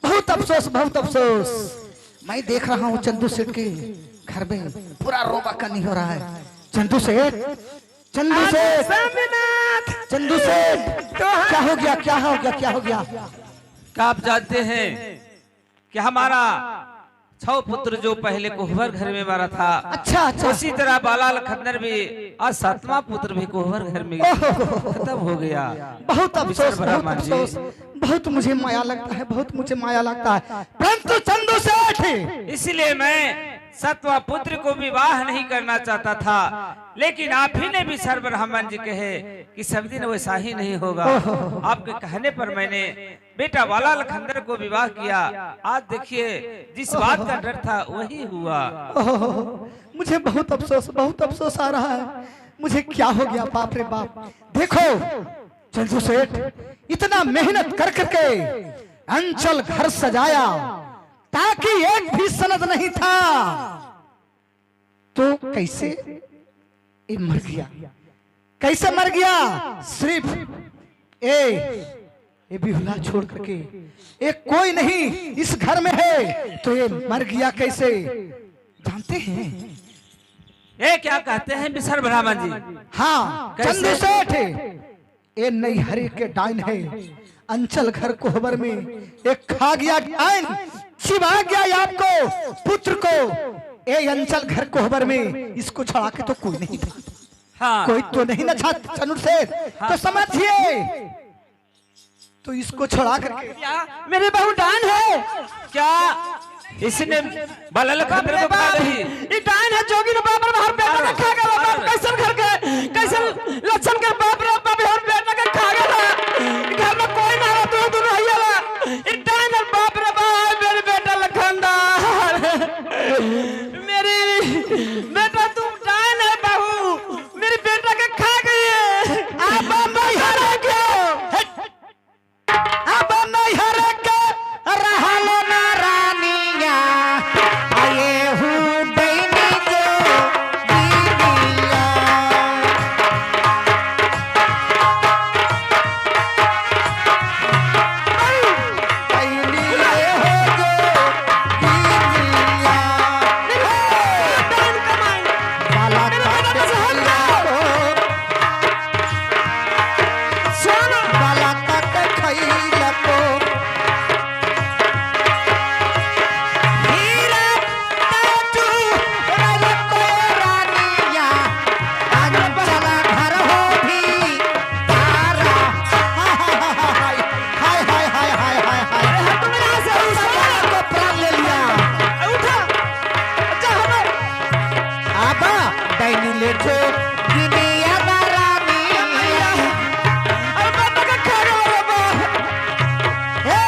बहुत अफसोस, बहुत अफसोस। मैं देख रहा हूँ चंदू सेठ के घर में पूरा रोबा का नहीं हो रहा है। चंदू सेठ, चंदू सेठ, चंदू सेठ, क्या हो गया, क्या हो गया, क्या हो गया? क्या आप जानते हैं कि हमारा 6 पुत्र जो पहले कोहबर घर में मारा था, अच्छा अच्छा, उसी तरह बाला लखनदर भी आज 7वां पुत्र भी कोहबर घर में खत्म हो गया। बहुत अफसोस, बहुत अफसोस, बहुत मुझे माया लगता है, बहुत मुझे माया लगता है। परंतु चंदू सेठ, इसलिए मैं 7वां पुत्र को विवाह नहीं करना चाहता था, लेकिन आप ही ने भी सर्वब्रह्मण जी कहे कि सब दिन वैसा ही नहीं होगा। आपके कहने पर मैंने बेटा बाला लखनदर को विवाह किया। आज देखिए जिस बात का डर था वही हुआ। मुझे बहुत अफसोस, बहुत अफसोस आ रहा है। मुझे क्या हो गया, बाप रे बाप। देखो चंदू सेठ, इतना मेहनत कर करके अंचल घर सजाया ताकि एक भी सनद नहीं था, तो कैसे ये मर गया, कैसे मर गया? सिर्फ ये बिहुला छोड़ करके एक कोई नहीं इस घर में है, तो ये मर गया कैसे जानते हैं? ये क्या कहते हैं बिसर ब्राह्मण जी? हाँ चंदू सेठ, ये नैहरे के डाइन है। अंचल घर कोहबर में एक खा गया डाइन छिपा गया आपको पुत्र को। ए अंचल घर कोहबर में इसको छड़ा के तो कोई नहीं था। हाँ। कोई तो नहीं ना था चंदू सेठ। हाँ। तो समझिए, तो इसको छड़ा करके मेरे बहू डान है क्या? इसने बाला लखनदर को खा रही? ये डान है जोगी ने बाप रे बाहर बेटा का खा गया। बाप कैसन घर के कैसन लक्षण के बाप रे बाप हर बेटा का खा गया। घर में कोई ना रहा, तू दोनों आइला। ये डान है बाप रे बाप मेरे बेटा लखनदर। मेरी बेटा तू डान है बहू, मेरे बेटा के खा गई है। आप नहीं हरे के, अब नहीं हरे के रहलो ना रानिया, आए हूँ दैनी जो दीदिया। दैनी ये हो जो दीदिया। बाला काट खैला को, बाला काट खैला को, हीरा ताजू रलको रानिया, अंचला घर हो भी तारा। हाय हाय हाय हाय हाय हाय हाय, तुम यहाँ से उस बाला को प्राण ले लिया। उठा अच्छा हमें आबा दैनी ले जो गिनिया रानिया, अब बेटा का खा गया बाबा। हे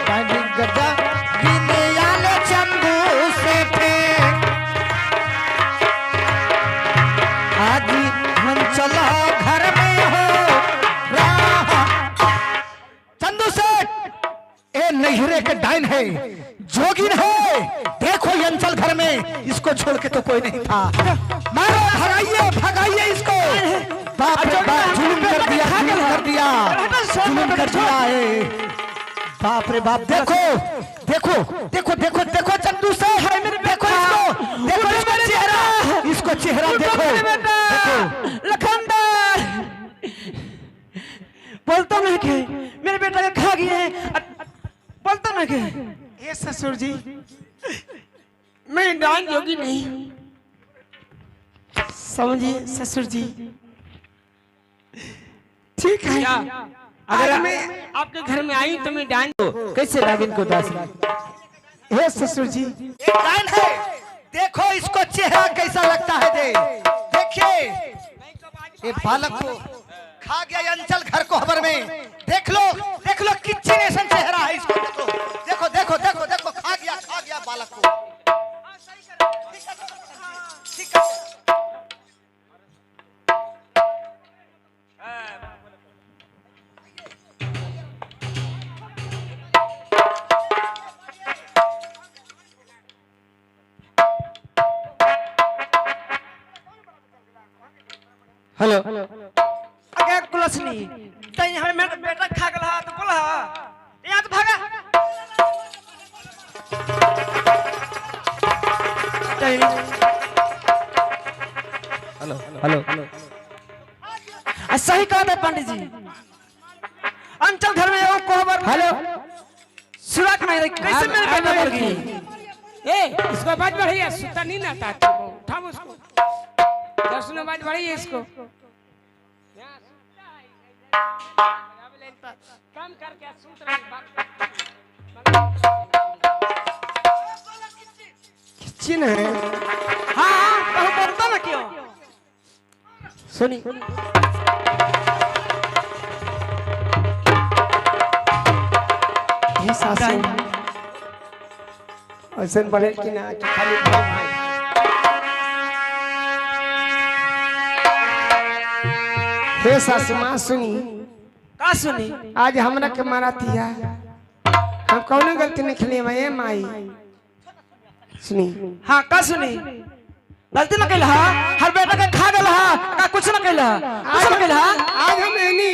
दैनी गदा गिनिया ले चंदू सेठ। आज हम चला घर में हो रहा। चंदू सेठ, ए नैहरे के डाइन है, जोगिन है। देखो ये अंचल घर में इसको छोड़ के तो कोई नहीं था। मारो, भगाइए भगाइए इसको। बाप रे बाप, जुल्म कर दिया, जुल्म कर दिया, जुल्म कर दिया है। बाप रे बाप, देखो देखो देखो देखो देखो चंदू सेठ, देखो इसको, देखो इसको चेहरा, इसको चेहरा देखो देखो। लखनदर बोलता नहीं के मेरे बेटा के खा गए हैं। बोलता नहीं के ये ससुर जी, मैं डान जोगी नहीं समझिए ससुर जी। ठीक है, अगर मैं आपके घर में आई तो मैं डान कैसे नागिन को दास? हे ससुर जी, ये डाइन है। देखो इसको चेहरा कैसा लगता है, देखिए ये बालक को खा गया अंचल घर कोहबर में। देख लो किच्ची नेसन चेहरा है इसको। देखो देखो देखो देखो, खा गया बालक को। ठीक है। हेलो अगे कुलसनी तई हमें मेरा बेटा खा गला तो बोला कहीं हेलो सही कहा था पंडित जी। अंचल घर में वो कोहबर हेलो सुराख नहीं रही कैसे मेरे बेटा मर गई। ए इसको बात बढ़ी है सुता नहीं ना था उठा उसको दर्शन बात बढ़ी है इसको काम करके सूत रही किचन है। हाँ हाँ बोलता ना क्यों सुनी ये सासू ऐसे बड़े कि ना कि खाली भाई हे सासू माँ सुनी का सुनी आज हमरा के मारा थिया हम कौन गलती नहीं खेली मैं माई सुनी हाँ का सुनी गलती न कैला हर बेटा के खा गला का कुछ न कैला कुछ न कैला आज हम एनी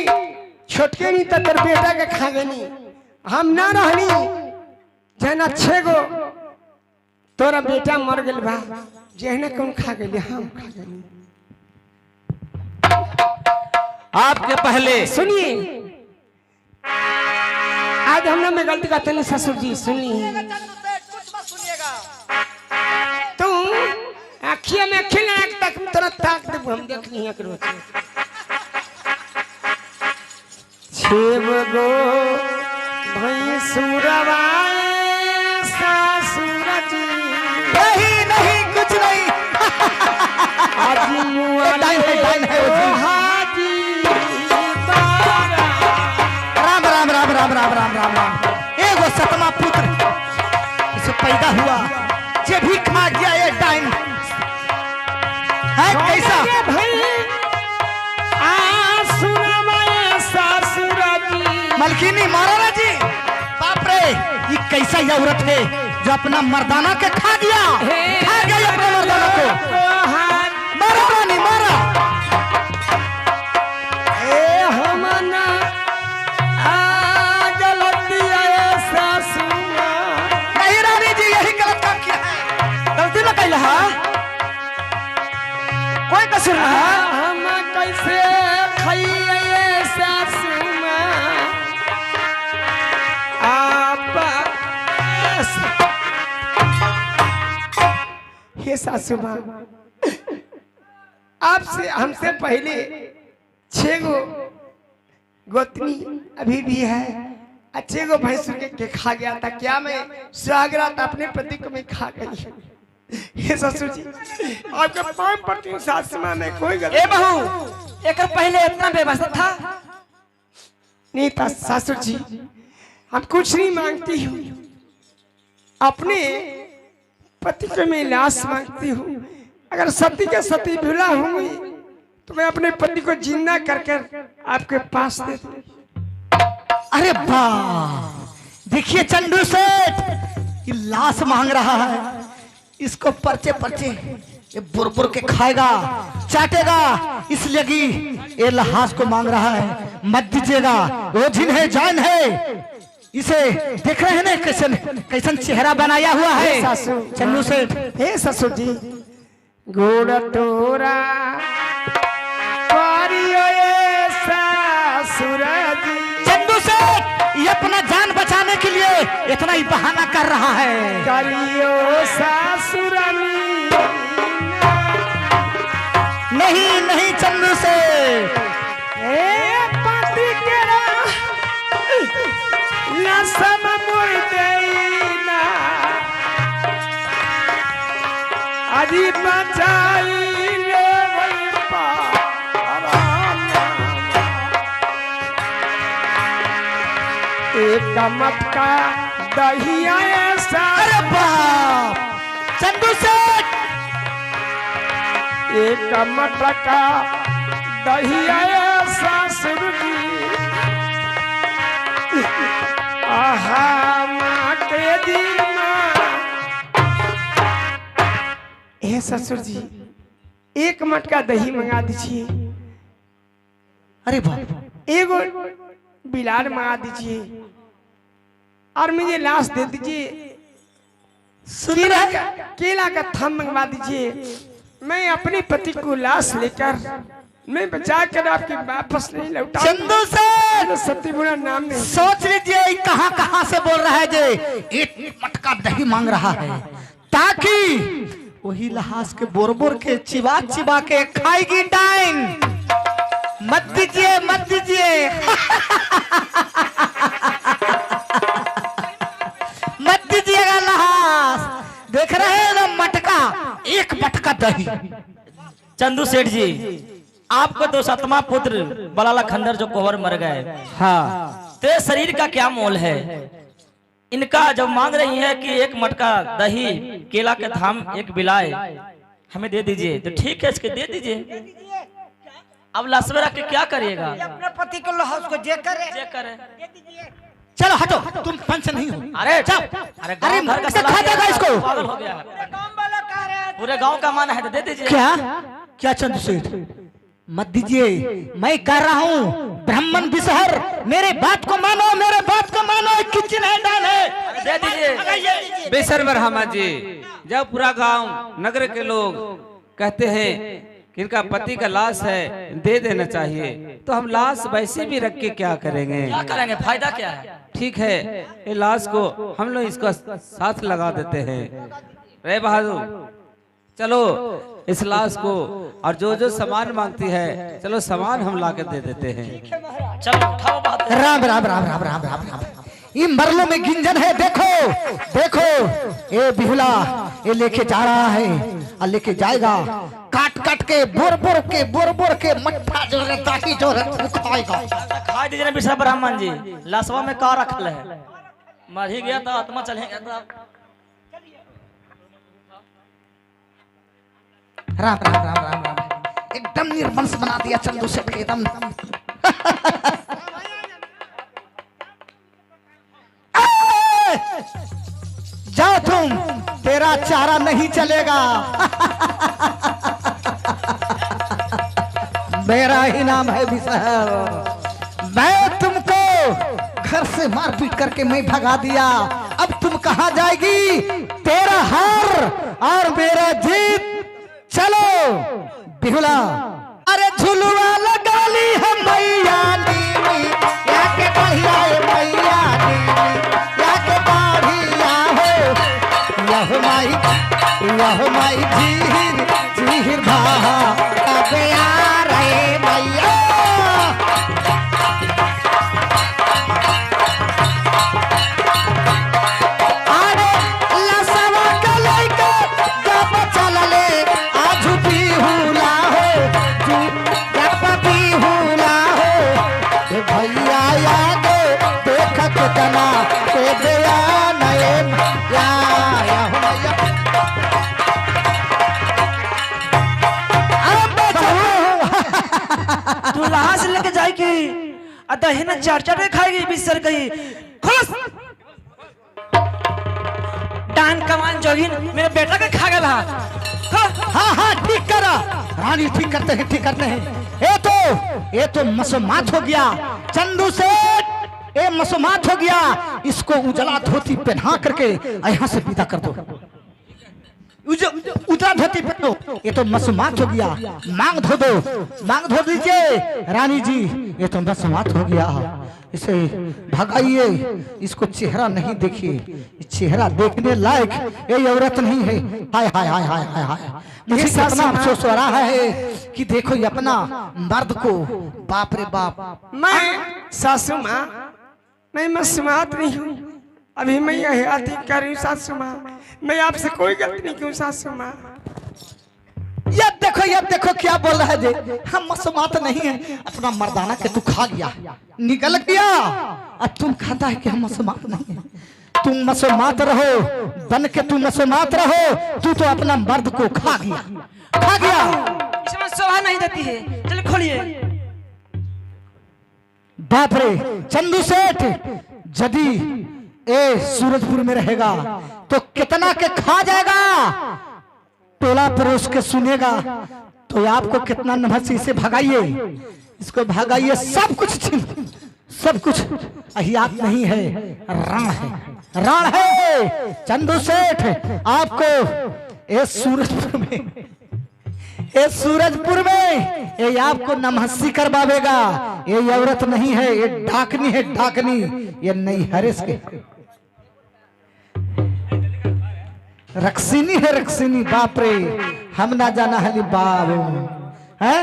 छोटके नहीं त तेरे बेटा के खा गनी हम ना रहनी जना 6 गो तोरा बेटा मर गेल बा जेहने कौन खा गेली हम खा गनी। आपके पहले सुनिए आज हमने में गलती करते नहीं ससुर जी सुनिए तुम आँखिया में आँखें लगा के तक तुरंत ताक दे हम देख नहीं है करो 6 गो भैंसुरवा ससुर जी नहीं कुछ नहीं। आज मुआ डाइन है वो जी। हाजी राम राम राम राम राम राम राम राम एगो सतमा पुत्र इसे पैदा हुआ जे भी खा गया ये डाइन है कैसा मलकिनी महाराज जी बाप रे ये कैसा ये औरत है जो अपना मर्दाना के खा गया ये अपने मर्दाना को मारा रानी मारा हमना नहीं रानी जी यही गलत काम किया है गलती न कैला कोई कसूर ना हम कैसे खाइए सासुमा आप हे सासुमा आपसे हमसे पहले 6 गो गोतनी अभी भी है 6 गो भैंसुर के खा गया था क्या मैं सुहागरात अपने पति को मैं खा गई हे ससुर जी आपके पांव पड़ती हूँ सासुमा में कोई गलती ए बहू एक पहले इतना बेबस था नहीं था सासुर जी हम कुछ नहीं मांगती हूँ अपने पति को मैं लाश मांगती हूँ अगर सती के सती भूला होंगी तो मैं अपने पति को जिंदा कर आपके पास दे दूं। अरे वाह देखिए चंदू सेठ ये लाश मांग रहा है इसको पर्चे पर्चे ये बुर के खाएगा चाटेगा इसलिए कि ये लाश को मांग रहा है मत दीजिएगा वो जिन है जान है इसे देख रहे हैं ना कैसन कैसन चेहरा बनाया हुआ है चंदू सेठ। हे ससुर जी घोड़ा तोरा चंदू सेठ ये अपना जान बचाने के लिए इतना ही बहाना कर रहा है नहीं चंदू सेठ पति के अजी बचाई ले एक मटका दहिया ऐसा अरे बाप चंदू सेठ एक मटका दहिया ऐसा सुरजी आहा माँ के दिन हे ससुर जी एक मटका दही मंगा दीजिए अरे बाप एगो बिलार मंगा दीजिए और मुझे लाश दे दीजिए केला का थम मंगवा दीजिए। मैं अपने पति को लाश लेकर मैं बचा कर आपके वापस नहीं लौटा। चंदू से सत्य बुरा नाम नहीं। सोच लीजिए कहां कहां से बोल रहा है जे एक मटका दही मांग रहा है ताकि वही लहास के बोर बोर के चिबा चिबा के खाएगी डाइन। मत दीजिए मत दीजिए मत दीजिएगा लहास। देख रहे हैं ना मटका, एक मटका दही। चंदू सेठ जी, आपको तो 7वां पुत्र बलाला खंडर जो कोहर मर गए, हाँ, तो शरीर का क्या मोल है? इनका जब मांग रही है कि एक मटका दही केला के धाम एक बिलाए हमें दे दीजिए, तो ठीक है इसके दे दीजिए। अब लाशवेरा के क्या करिएगा? अपने पति को लहास को जे करे। चलो हटो, तुम पंच नहीं हो। अरे जाओ। अरे अरे घर का खा देगा इसको। पागल हो गया है। पूरे गांव का माना है तो दे दीजिए। क्या क्या चंदू सेठ, मत दीजिए, मैं कर रहा हूँ ब्राह्मण बिसहर। मेरे बात को मानो, मेरे बात को मानो। किचन है डाल है, दे दीजिए। बेसर ब्रह्मा जी, जब पूरा गांव नगर के लोग कहते हैं कि इनका पति का लाश है, दे देना चाहिए, तो हम लाश वैसे भी रख के क्या करेंगे? क्या करेंगे? फायदा क्या है? ठीक है, ये लाश को हम लोग इसका साथ लगा देते हैं। रे बहादुर, चलो इस लाश को और जो जो सामान मांगती है, चलो सामान हम ला के दे देते हैं। चलो उठाओ बात। राम राम राम राम राम राम राम। ये मरलों में गिंजन है। देखो देखो, ये बिहुला ये लेके जा रहा है और लेके जाएगा। काट काट के बोर बोर के मट्ठा जो रहता ही जो खाएगा। खा दीजिए ना बिशा ब्राह्मण जी। लाशवा में का रखल है? मर ही गया तो आत्मा चलेगा तो। राम राम राम राम राम। एकदम निर्वंश बना दिया चंदू से एकदम। जाओ तुम, तेरा चारा नहीं चलेगा। मेरा ही नाम है बिसहर। मैं तुमको घर से मार पीट करके मैं भगा दिया। अब तुम कहां जाएगी? तेरा हार और मेरा जीत। चलो बिहुला। अरे झुलुआ लगा ली है मैया नीली, याके बढ़िया है मैया नीली, याके बढ़िया हो। यह माई झीर झीर भाहा अब आ रहे मैया। अरे लसवा के लइका जब चलले आज बिहुला हो, जब बिहुला हो। ए भैया याद देख कितना के दया नए या हो मैया। तू लाश लेके जाएगी और दही ना चार चार खाएगी बिसर गई। खुश डान कमान जोगिन मेरे बेटा का खा गया। हाँ हाँ ठीक करा रानी, ठीक करते हैं ठीक करते हैं। ये तो मसमात हो गया चंदू सेठ, ये मसमात हो गया। इसको उजला धोती पहना करके यहाँ से विदा कर दो। उजला धोती पहनो, ये तो मसमात हो गया। मांग धो दो, मांग धो दीजिए रानी जी। ये तो मसमात हो गया, इसे भगाइए। इसको चेहरा नहीं देखिए, चेहरा देखने लायक ये औरत नहीं है। हाय हाय हाय हाय हाय हाय। मुझे इतना अफसोस हो रहा है कि देखो ये अपना मर्द को, बाप रे बाप। मैं सासू माँ, मैं मसमात नहीं हूँ। अभी मैं यह आती कर रही हूँ सासू माँ। मैं आपसे कोई गलती नहीं क्यों सासू माँ? ये देखो क्या बोल रहा है जे। हम मसमात नहीं है, अपना मर्दाना के तू खा लिया, निकल गया। और तुम कहता है कि हम मसमात नहीं है। तुम मसमात रहो, बन के तू मसमात रहो। तू तो अपना मर्द को खा गया, खा गया। इसमें शोभा नहीं देती है। चलो खोलिए। बाप रे चंदू सेठ, यदि ए सूरजपुर में रहेगा तो कितना के खा जाएगा। टोला पड़ोस के सुनेगा तो आपको कितना नमस्ते से भगाइए, इसको भगाइए, सब कुछ छीन सब कुछ अहियात नहीं है, रण है, रण है। चंदू सेठ आपको इस सूरजपुर में ये आपको नमहस्सी करवावेगा। ये औरत नहीं है, ये डाकनी है, डाकनी। ये नहीं हरेस के रक्सिनी है, रक्सिनी। बाप रे, हम ना जाना है बाप है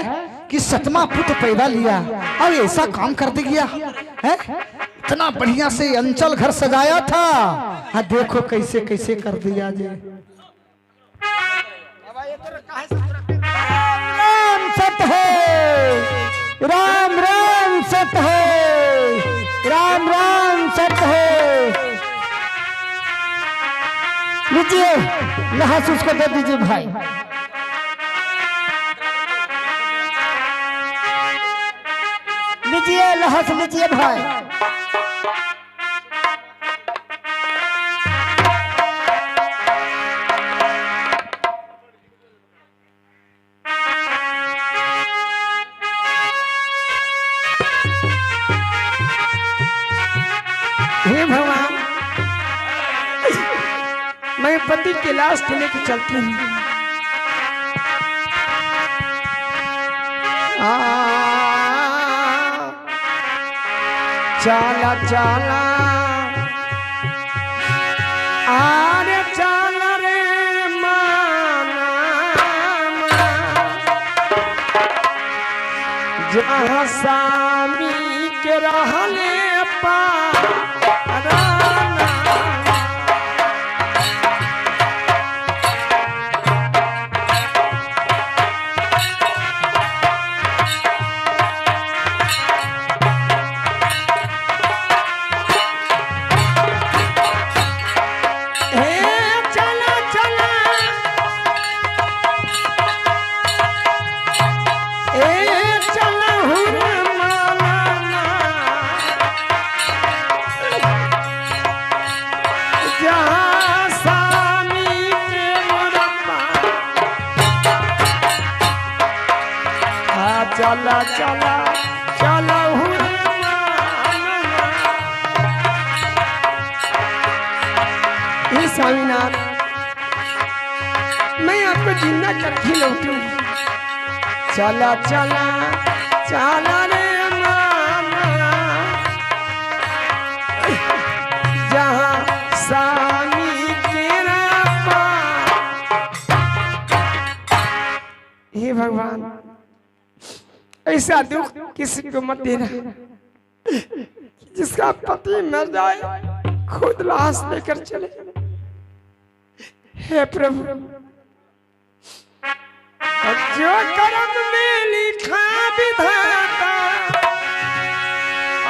कि सतमा पुत्र पैदा लिया और ऐसा काम कर दे गया है। इतना बढ़िया से अंचल घर सजाया था, हाँ देखो कैसे कैसे कर दिया जी। राम सत है, राम राम सत है, राम राम सत है। लीजिए लहास उसको दे दीजिए भाई। लीजिए लहास, लीजिए भाई। हे भगवान, मैं पति की लाश को लेकर चलती हूँ। चाला चाला आरे चाला रे माना, जहाँ सामी के रहले पाराना। चला चला चला हे स्वामीनाथ, मैं आपको जिंदा करके लौटूं। चला चला चला रे माना, जहाँ स्वामी तेरा हे भगवान, ऐसा दुख किसी को मत देना जिसका पति मर जाए खुद लाश लेकर चले। हे प्रभु, जो कर्म में लिखा विधाता,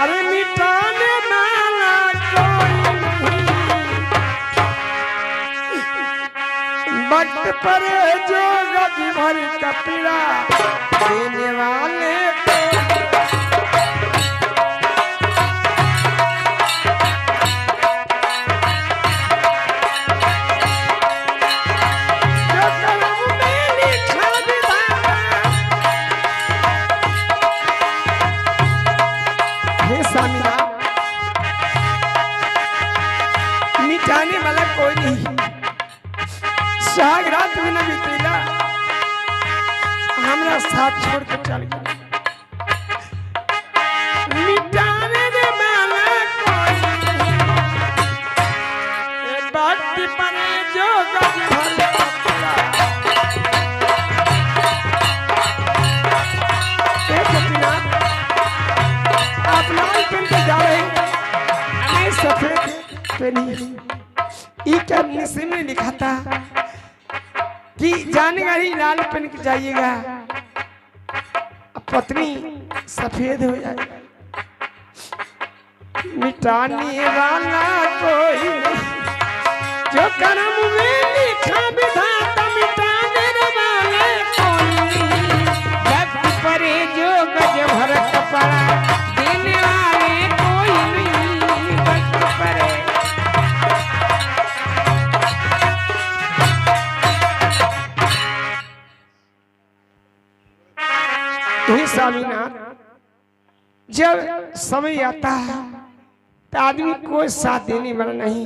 अरे मिटाने वाला कोई नहीं। वक्त पर जो गज भर कपड़ा देने वाले को, जो कलम में लिखा विधाता। हे स्वामीनाथ, मिटाने वाला कोई नहीं। सुहाग रात में न बीतेगा, हमरा साथ छोड़ के चल गया। मिटाने वाला कोई नहीं, भक्ति पर जो गज भर कपड़ा। आप लाल पहन के जा रहे हैं, मैं सफेद पहनी। ये क्या निश्चय में लिखा था कि जानकारी लाल पहन के जाइएगा, पत्नी सफेद हो जाएगी। मिटाने वाला कोई नहीं, जो कर्म में लिखा विधाता। मिटाने वाले कोई नहीं, जग पर जो गज भर कपड़ा देने वाले कोई नहीं। जग पर हे स्वामीनाथ, जब समय आता है तो आदमी कोई साथ देने वाला नहीं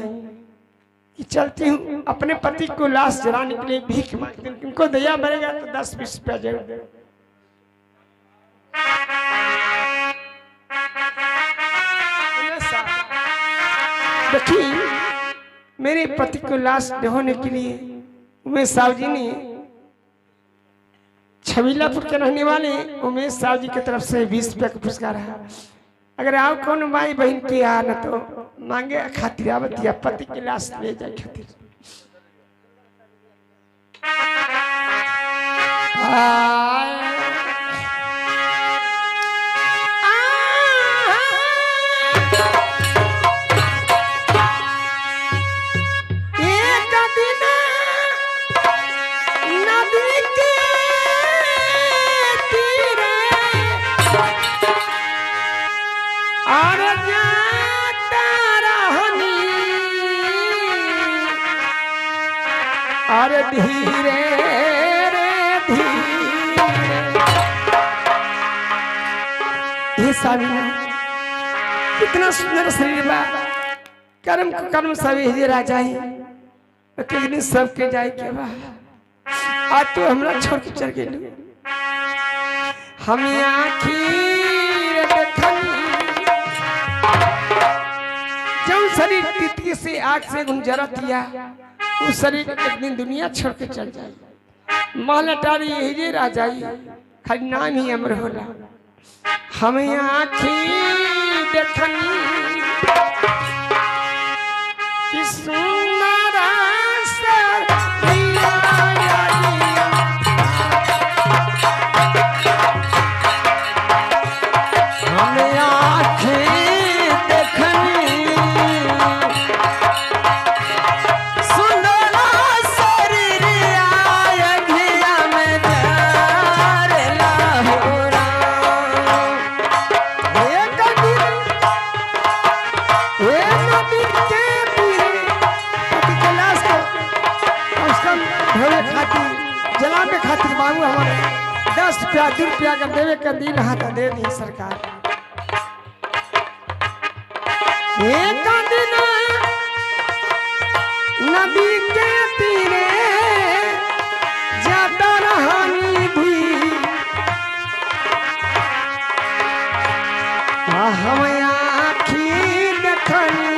कि चलती हूँ अपने पति को लाश जलाने के लिए भीख मांगती हूँ, उनको दया बनेगा तो 10-20 रुपया जरूर दे। देखिए मेरे पति को लाश ढोने के लिए उमेश साहब जी ने छबीलापुर के रहने वाले उमेश साहब जी की तरफ से 20 रुपया का पुरस्कार है। अगर आओ कौन माई बहन के आ न तो मांगे खातिर आवत या पति की लाश ले जाए खातिर। अरे धीरे रे धीरे ये साबिना कितना सुंदर शरीर बा कर्म कर्म सभी ही राजा ही कितनी सबके जाए के बा आज तो हमरा छोड़ के चल गेलू हम आखिर देखनी जब शरीर तितकी से आग से गुंजरत दिया उस शरीर एक दिन दुनिया छोड़ के चल जाए महल टारी यही रह जाए खाली नाम ही अमर होला हमें आँखी देखनी कि सुंदर हमें आँखी खातिर बाबू हमारे 10 रुपया 2 रुपया का देवे का दिन हाथ दे दी सरकार। एक दिन नदी के तीरे जाता रहानी भी हम आँखी देखनी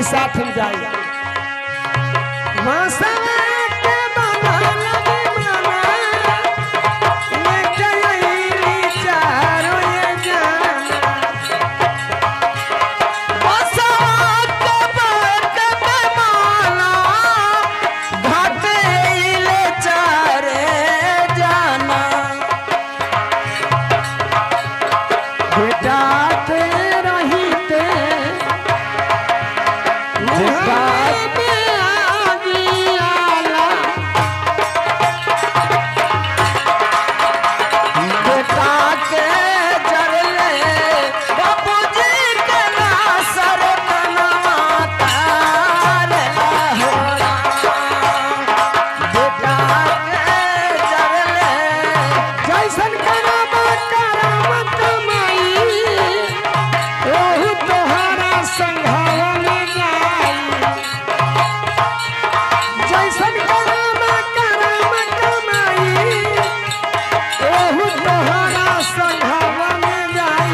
साथ हम जाए बात में आ गया संघावा में जाई जैसन करम करम कमाई ओहु तोहरा संघावा में जाई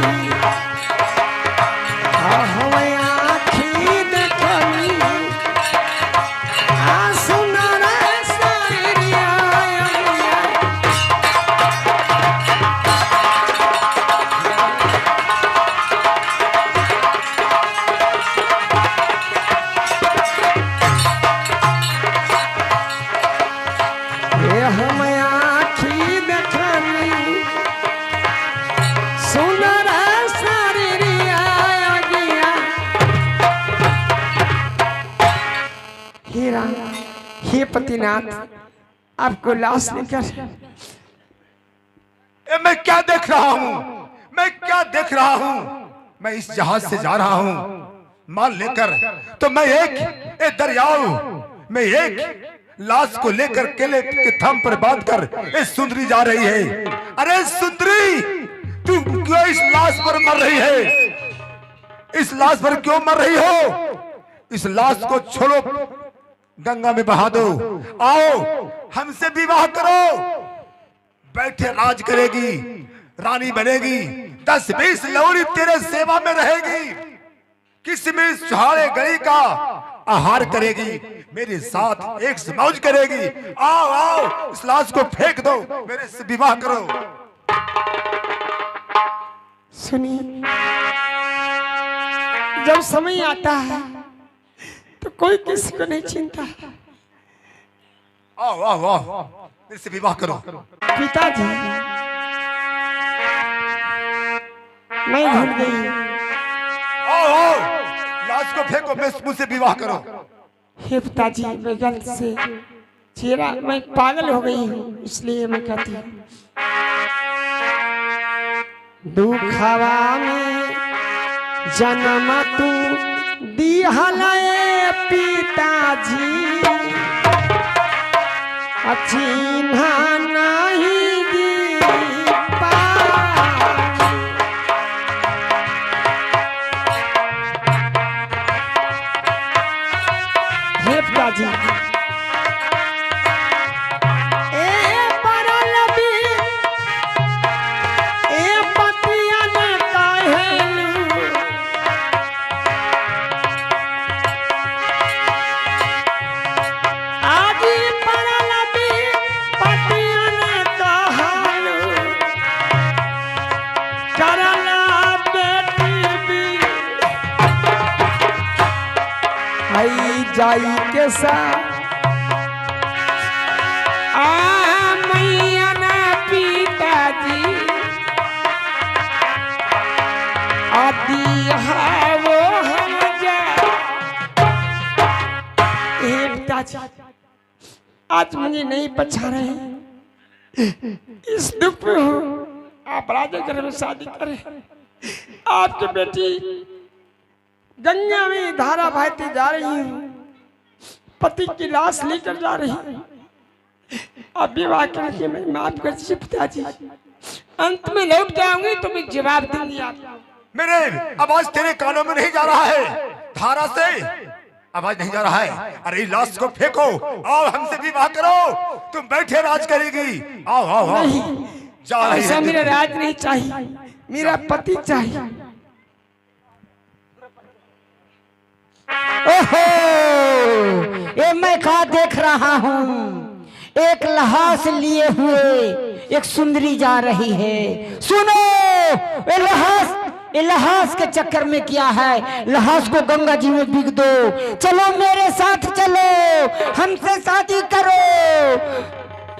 हवे आँखी देखनी आ सुनर शरीरिया हम आँखी देखनी सुनर शरीरिया अगिया हीरा हे पतिनाथ आपको लाश लेकर मैं क्या देख रहा हूँ, मैं क्या देख रहा हूँ? मैं इस जहाज से जा रहा हूँ माल लेकर, तो मैं एक दरियाऊ में एक लाश को लेकर केले के थम पर बांध कर इस सुंदरी जा रही है। अरे सुंदरी, तू क्यों इस लाश पर मर रही है? इस लाश पर क्यों मर रही हो? इस लाश को छोड़ो, गंगा में बहा दो। आओ हमसे विवाह करो, बैठे राज करेगी, रानी बनेगी, 10-20 लौड़ी तेरे सेवा में रहेगी, किसमिस छुहारे गली का आहार करेगी, मेरे साथ एक मौज करेगी। आओ आओ इस लाश को फेंक दो, मेरे से विवाह करो। सुनिए, जब समय आता है तो कोई किसी को नहीं चिंता। आओ आओ आओ मेरे से विवाह करो। पिताजी, मैं भूल गई। आओ आओ लाश को फेंको, मैं मुझसे विवाह करो। हे पिताजी, मैं गलत से चेहरा, मैं पागल हो गई हूँ, इसलिए मैं कहती हूँ दुखवा में जन्म तू दिहले पिताजी, चिन्हा नहीं दी हे पिताजी, जाई के साथ मैया ना पिताजी आदि वो हम जा। पिताजी, आज मुझे नहीं बचा रहे, इस दुख में हो, आप राजा घर में शादी करें। आपकी बेटी गंगा में धारा बहती जा रही हूँ, पति की लाश लेकर जा रही हूँ, अब विवाह करके मैं माफ कर दीजिए पिताजी, अंत में लौट जाऊंगी तो मैं जवाब दूंगी आपको। मेरे आवाज तेरे कानों में नहीं जा रहा है, धारा से आवाज नहीं जा रहा है। अरे लाश को फेंको, आओ हमसे विवाह करो, तुम बैठे राज करेगी। आओ आओ आओ, जा रही ऐसा है। मेरा राज नहीं चाहिए, मेरा पति चाहिए। ओहो, ये मैं क्या देख रहा हूँ? एक लहास लिए हुए एक सुंदरी जा रही है। सुनो, ये लहास के चक्कर में क्या है, लहास को गंगा जी में बिक दो। चलो मेरे साथ चलो, हमसे शादी करो,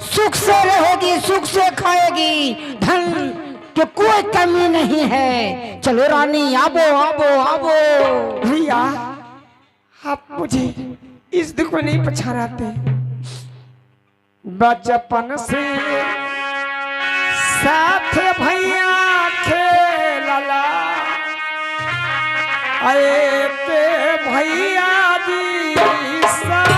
सुख से रहेगी, सुख से खाएगी, धन के कोई कमी नहीं है। चलो रानी, आबो आबो आबो। भैया, आप मुझे इस दुख में नहीं पछाड़ते। बचपन से साथ भैया खेलला, आए के भैया जी साथ।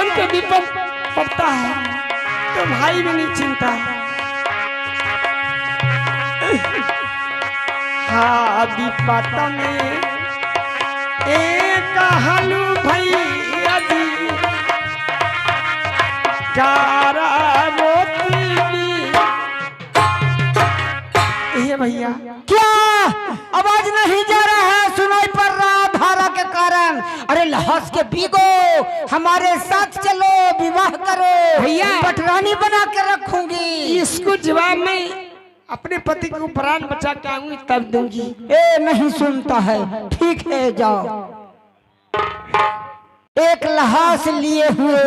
बहन पे विपद पड़ता है तो भाई भी नहीं चिंता। हाँ विपद में एक हलू भैया जी कारा मोती ये भैया क्या आवाज नहीं जा रहा है, सुनाई पड़ रहा धारा के कारण। अरे लहस के बीगो हमारे साथ चलो विवाह करो भैया। पटरानी बना के रखूंगी। इसको जवाब में अपने पति को प्राण बचा के आऊंगी तब दूंगी। ए नहीं सुनता है, ठीक है जाओ। एक लहास लिए हुए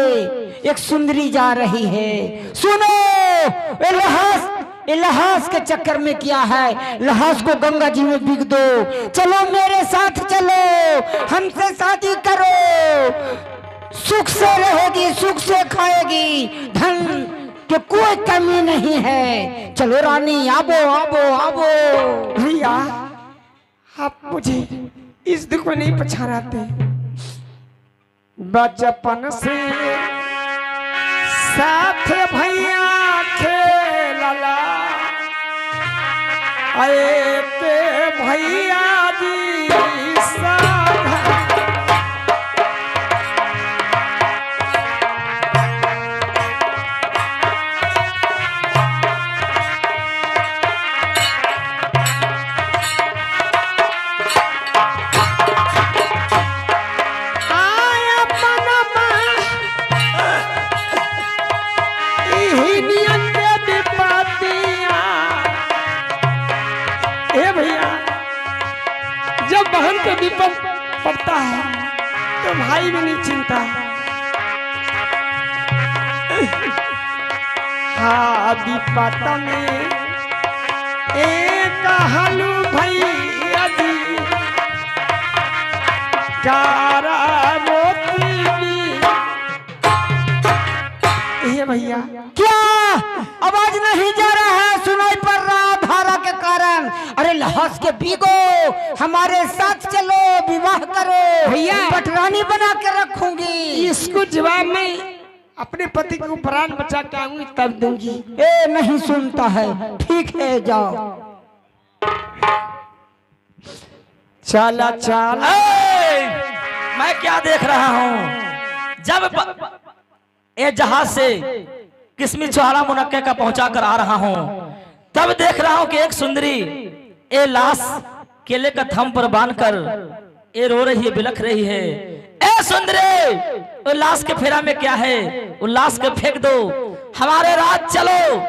एक सुंदरी जा रही है। सुनो ए लहास के चक्कर में क्या है, लहास को गंगा जी में बिक दो। चलो मेरे साथ चलो, हमसे शादी करो, सुख से रहेगी, सुख से खाएगी, धन कि कोई कमी नहीं है। चलो रानी आबो आबो आबो। भैया आप मुझे इस दुख में नहीं पछाड़ते। बचपन से साथ भैया खेलला अरे के भैया जी साथ विपद पड़ता है तो भाई भी नहीं चिंता। हाँ विपद में एक हलू भैया जी कारा मोती ये भैया क्या आवाज नहीं जा रहा है, सुनाई पड़ रहा धारा के कारण। अरे लहस के बीगो हमारे साथ चलो विवाह करो भैया। पटरानी बना के रखूंगी। इसको जवाब में अपने पति को प्राण बचा के आऊंगी तब दूंगी। ए नहीं सुनता है, ठीक है जाओ। चला चला मैं क्या देख रहा हूँ, जब ये जहाज से किस्मी चौहारा मुनक्के का पहुंचा कर आ रहा हूँ, तब देख रहा हूँ कि एक सुंदरी ये लाश केले का थम पर बांधकर ये रो रही है, बिलख रही है। ए सुंदरी, वो लाश के फेरा में क्या है, वो लाश को फेंक दो, हमारे राज चलो,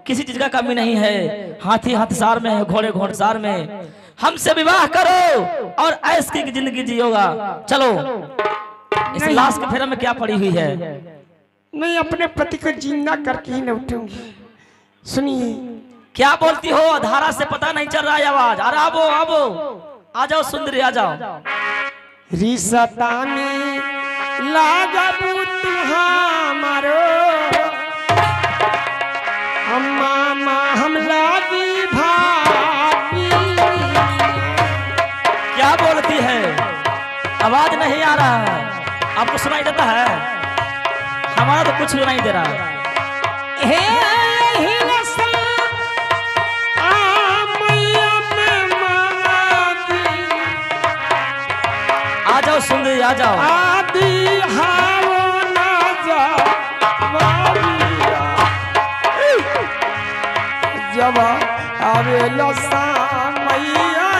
किसी चीज का कमी नहीं है। हाथी हाथसार में है, घोड़े घोड़सार में, हमसे विवाह करो और ऐश की जिंदगी जियोगा। चलो, इस लाश के फेरा में क्या पड़ी हुई है। मैं अपने पति को जिंदा करके ही न उठूंगी। सुनिए क्या बोलती हो, धारा से पता नहीं चल रहा है आवाज। अरे आबो आबो, आ जाओ सुंदरी आ जाओ। रिश्ता में लागबू तुहारो मामा हम लागी भाभी। क्या बोलती है, आवाज नहीं आ रहा है, आपको सुनाई देता है, हमारा तो कुछ सुनाई दे रहा है। आ जाओ सुंदरी आ जाओ। आदि हाओ ना जा जब आवे लसा मैया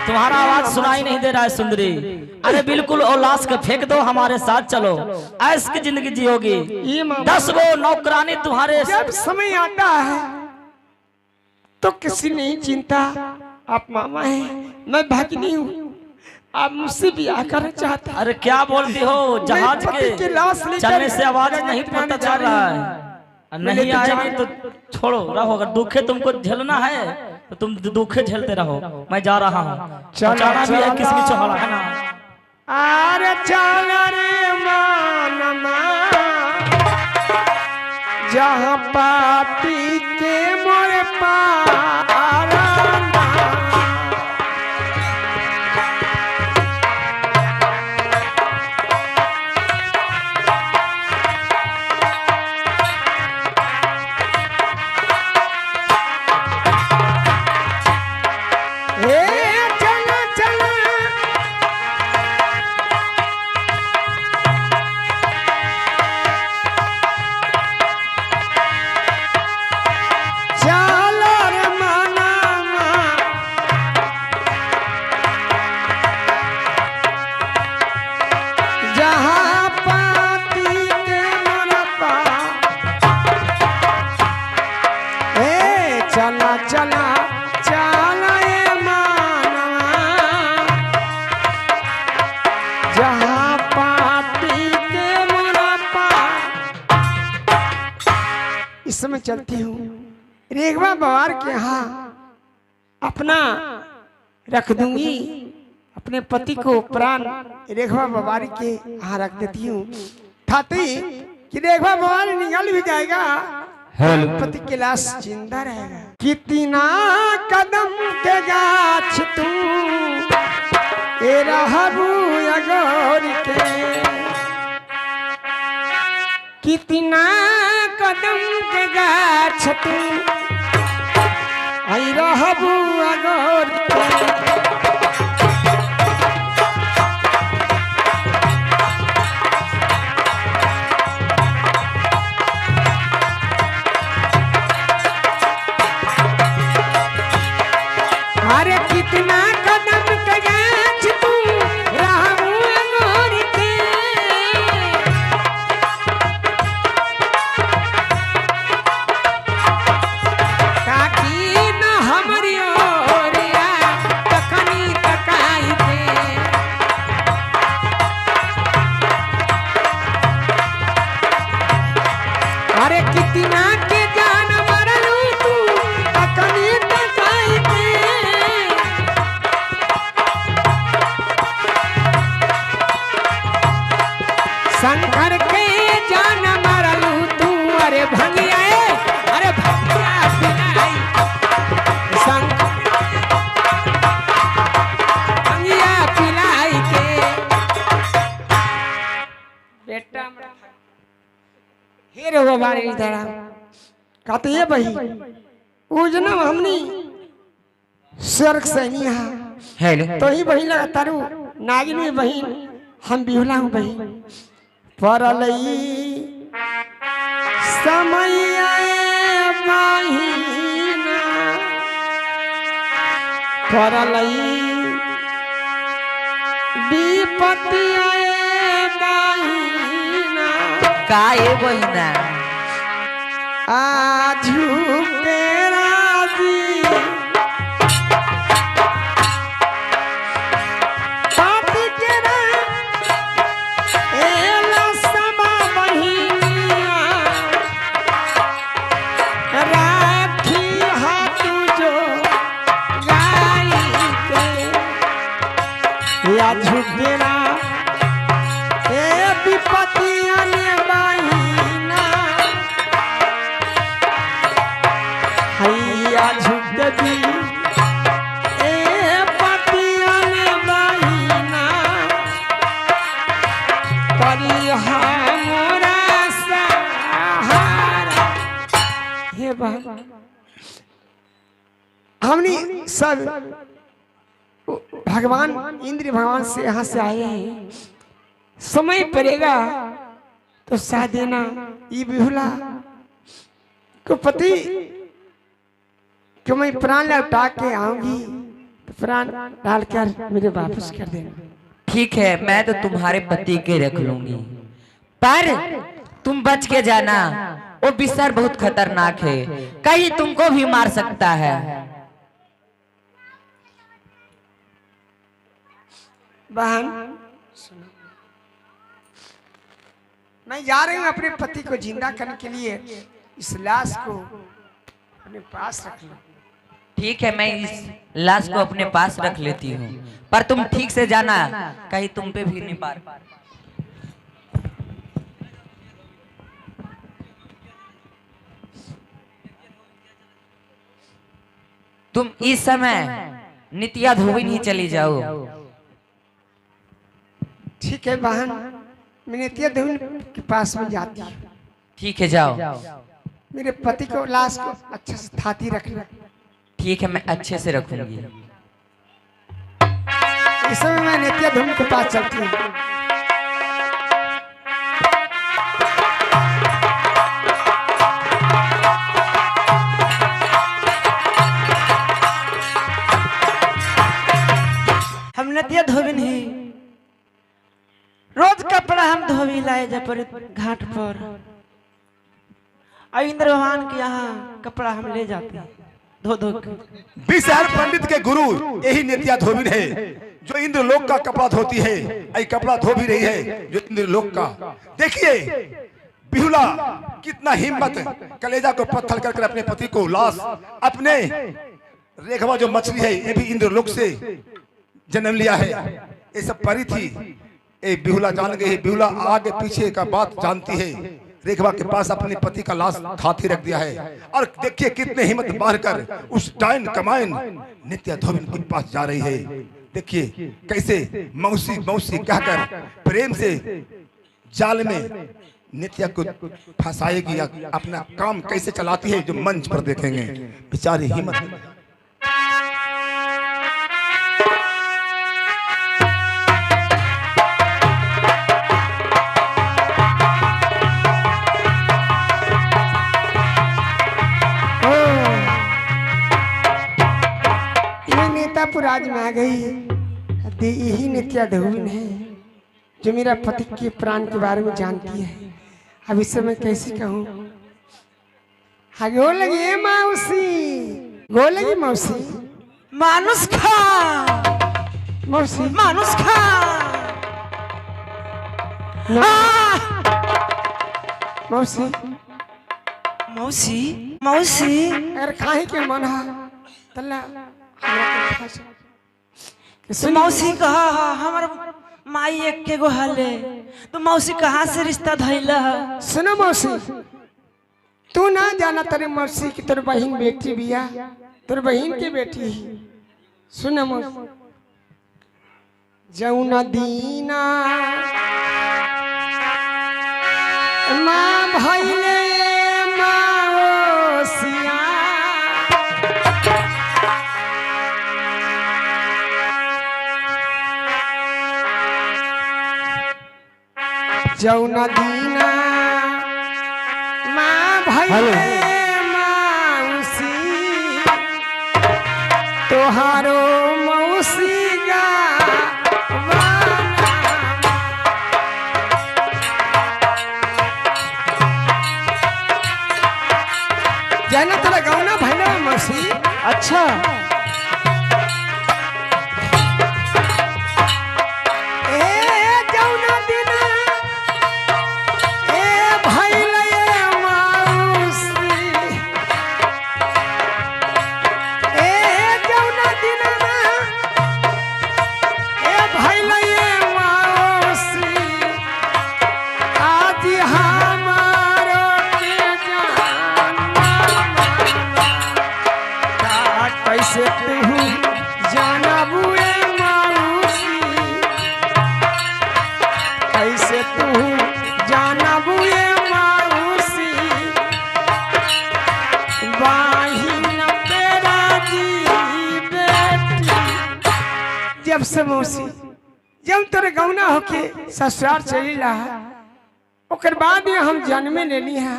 तुम्हारा आवाज सुनाई नहीं दे रहा है सुंदरी। अरे बिल्कुल और लाश को फेंक दो, हमारे साथ चलो, ऐश की जिंदगी जियोगी। 10 गो नौकरानी तुम्हारे। जब समय आता है तो किसी नहीं चिंता। आप मामा हैं, मैं भगनी हूँ, आप मुझसे ब्याह करना चाहता। अरे क्या बोलती हो, जहाज के चलने से आवाज नहीं पता चल रहा है। नहीं आएगी तो छोड़ो रहो, अगर दुखे तुमको झेलना है तो तुम दुखे झेलते रहो, मैं जा रहा हूँ। जाना भी है किसमी चौहारा है ना। अरे चल रे मानमा जहाँ पापी के मोर पाराना समय चलती हूँ रेगवा बवार के यहाँ अपना रख दूंगी अपने पति को प्राण रेगवा बवारी के यहाँ रख देती हूँ ठाती कि रेगवा बवारी निकल भी जाएगा पति के लाश जिंदा रहेगा कितना कदम के गाछ तू ए रहबू अगोर के कितना कदम के गाछ तू आई रहबू अगोर अरे कितना कदम के गाछ तू रहबू अगोर के अरे कितना के जान मरलू तू अकनी तकाई के शंकर के जान मरलू तू अरे भंगिया अरे भंगिया पिलाई भंगिया पिलाई के बेटा हेरे वो बारे इधर कहते ये बही वो जन्म हमनी स्वर्ग से नहीं है तो ही बही लगा तारू नागिन में बही हम बिहुला हूँ बही परलई समय बहिना परलई विपत्ति काए बहिना आजू तेरा जी पापी के ना एला समा बहिनिया राखी हाथ जो गाई के आजू तेरा ए विपत्ति हैया झुक दी ए पतियन बहिना करी हमरा सहारा हे हमनी सब भगवान इंद्र भगवान से यहाँ से आए हैं समय पड़ेगा तो साथ देना ये बिहुला को पति कि मैं प्राण लौटा के आऊंगी तो प्राण डालकर मेरे वापस कर देना ठीक है मैं तो तुम्हारे पति के रख लूंगी पर तुम बच के जाना वो बिस्तर बहुत खतरनाक है कहीं तुमको भी मार सकता है बहन मैं जा रही हूँ अपने पति को जिंदा करने के लिए इस लाश को अपने पास रख लो ठीक है मैं इस लाश को अपने पास रख लेती हूँ पर तुम ठीक से जाना कहीं तुम पे भी नहीं पार तुम इस समय नित्या धोबी नहीं चली जाओ। ठीक है बहन, मैं नित्या धोबी के पास में जाती हूँ। ठीक है जाओ। मेरे पति को लाश को अच्छे से थाती रखना। ठीक है मैं अच्छे से रखूंगी। इस समय मैं नित्या धोबी के पास चलती हूँ। हम नदिया धोबी नहीं, रोज कपड़ा हम धोबी लाए जा पर घाट पर। इंद्र भगवान के यहाँ कपड़ा हम ले जाते हैं धो धो के। विषहर पंडित के गुरु यही नित्या धोबी है जो इंद्र लोक का कपड़ा धोती है। आई कपड़ा धो भी रही है जो इंद्र लोक का। देखिए बिहुला कितना हिम्मत, कलेजा को पत्थर कर अपने पति को लाश, अपने रेखवा जो मछली है ये भी इंद्र लोक से जन्म लिया है। ये सब परी थी, ये बिहुला जान गई। बिहुला आगे पीछे का बात जानती है। रेखवा के पास अपने पति का लाश थाती रख दिया है। और देखिए कितने हिम्मत मारकर उस डायन कमाइन नित्या धोबी के पास जा रही है। देखिए कैसे मौसी मौसी कहकर प्रेम से जाल में नित्या को फंसाएगी या अपना काम कैसे चलाती है जो मंच पर देखेंगे। बेचारी हिम्मत। आज में आ गई यही नित्या धोबी है जो मेरा पति के प्राण के बारे में जानती है। अब इस समय कैसे कहूँ? हाँ गो लगी मौसी, गो लगी मौसी। मानुस खा मौसी, मानुस खा। मौसी मौसी मौसी अगर खाए के मन है तल्ला तो मौसी कहा हमार माई एक के गो हले तो मौसी कहाँ से रिश्ता धैला? सुनो मौसी, तू ना जाना तेरे मौसी की तेरे बहन बेटी बिया, तेरे बहन की बेटी। सुनो मौसी, जौना दीना माँ भैले मौसिया जौना दीना माँ भैले मौसी तोहारो मौसी गा जाना तेरा गौना भैले मौसी। अच्छा जब से मौसी जब तेरे गौना होके ससुराल चली रहा ओकर बाद ही हम जन्मे ले ली है।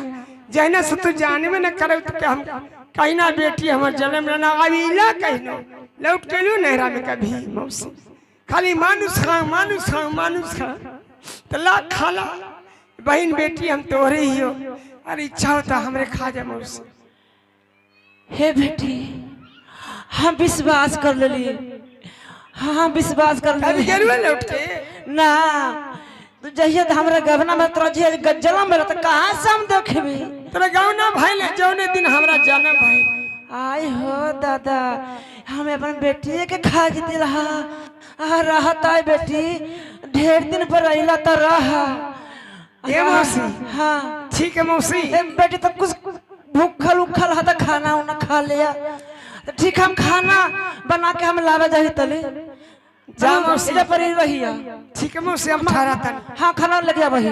जहना से तू जानवे न करे तो हम कहीं ना बेटी हमार जन्म लेना अविला कहीं ना लौट के लू नहरा में कभी मौसी खाली मानुस खा मानुस खा मानुस खा तो ला खाला बहन बेटी हम तोरे ही हो। अरे इच्छा होता हमरे खा जा मौसी। हे बेटी हम विश्वास कर लेली। हाँ विश्वास कर लौट के ना तो जहिया हमरा गवना में तोरा जे गज्जला में त कहां से हम देखबी? तोरा गवना भइले जौने दिन हमरा जन्म भइल। आय हो दादा हम अपन बेटी के खा के दिल रहता है बेटी ढेर दिन पर रहिला त रह। ए मौसी हाँ ठीक है मौसी। बेटी तो कुछ भूखल उखल है तो खाना उना खा लिया तो ठीक हम खाना बना के हम लावे जाही तले जा मौसी पर ही रहिया। ठीक है मौसी हम ठहरा तन। हाँ खाना लेके आ वही।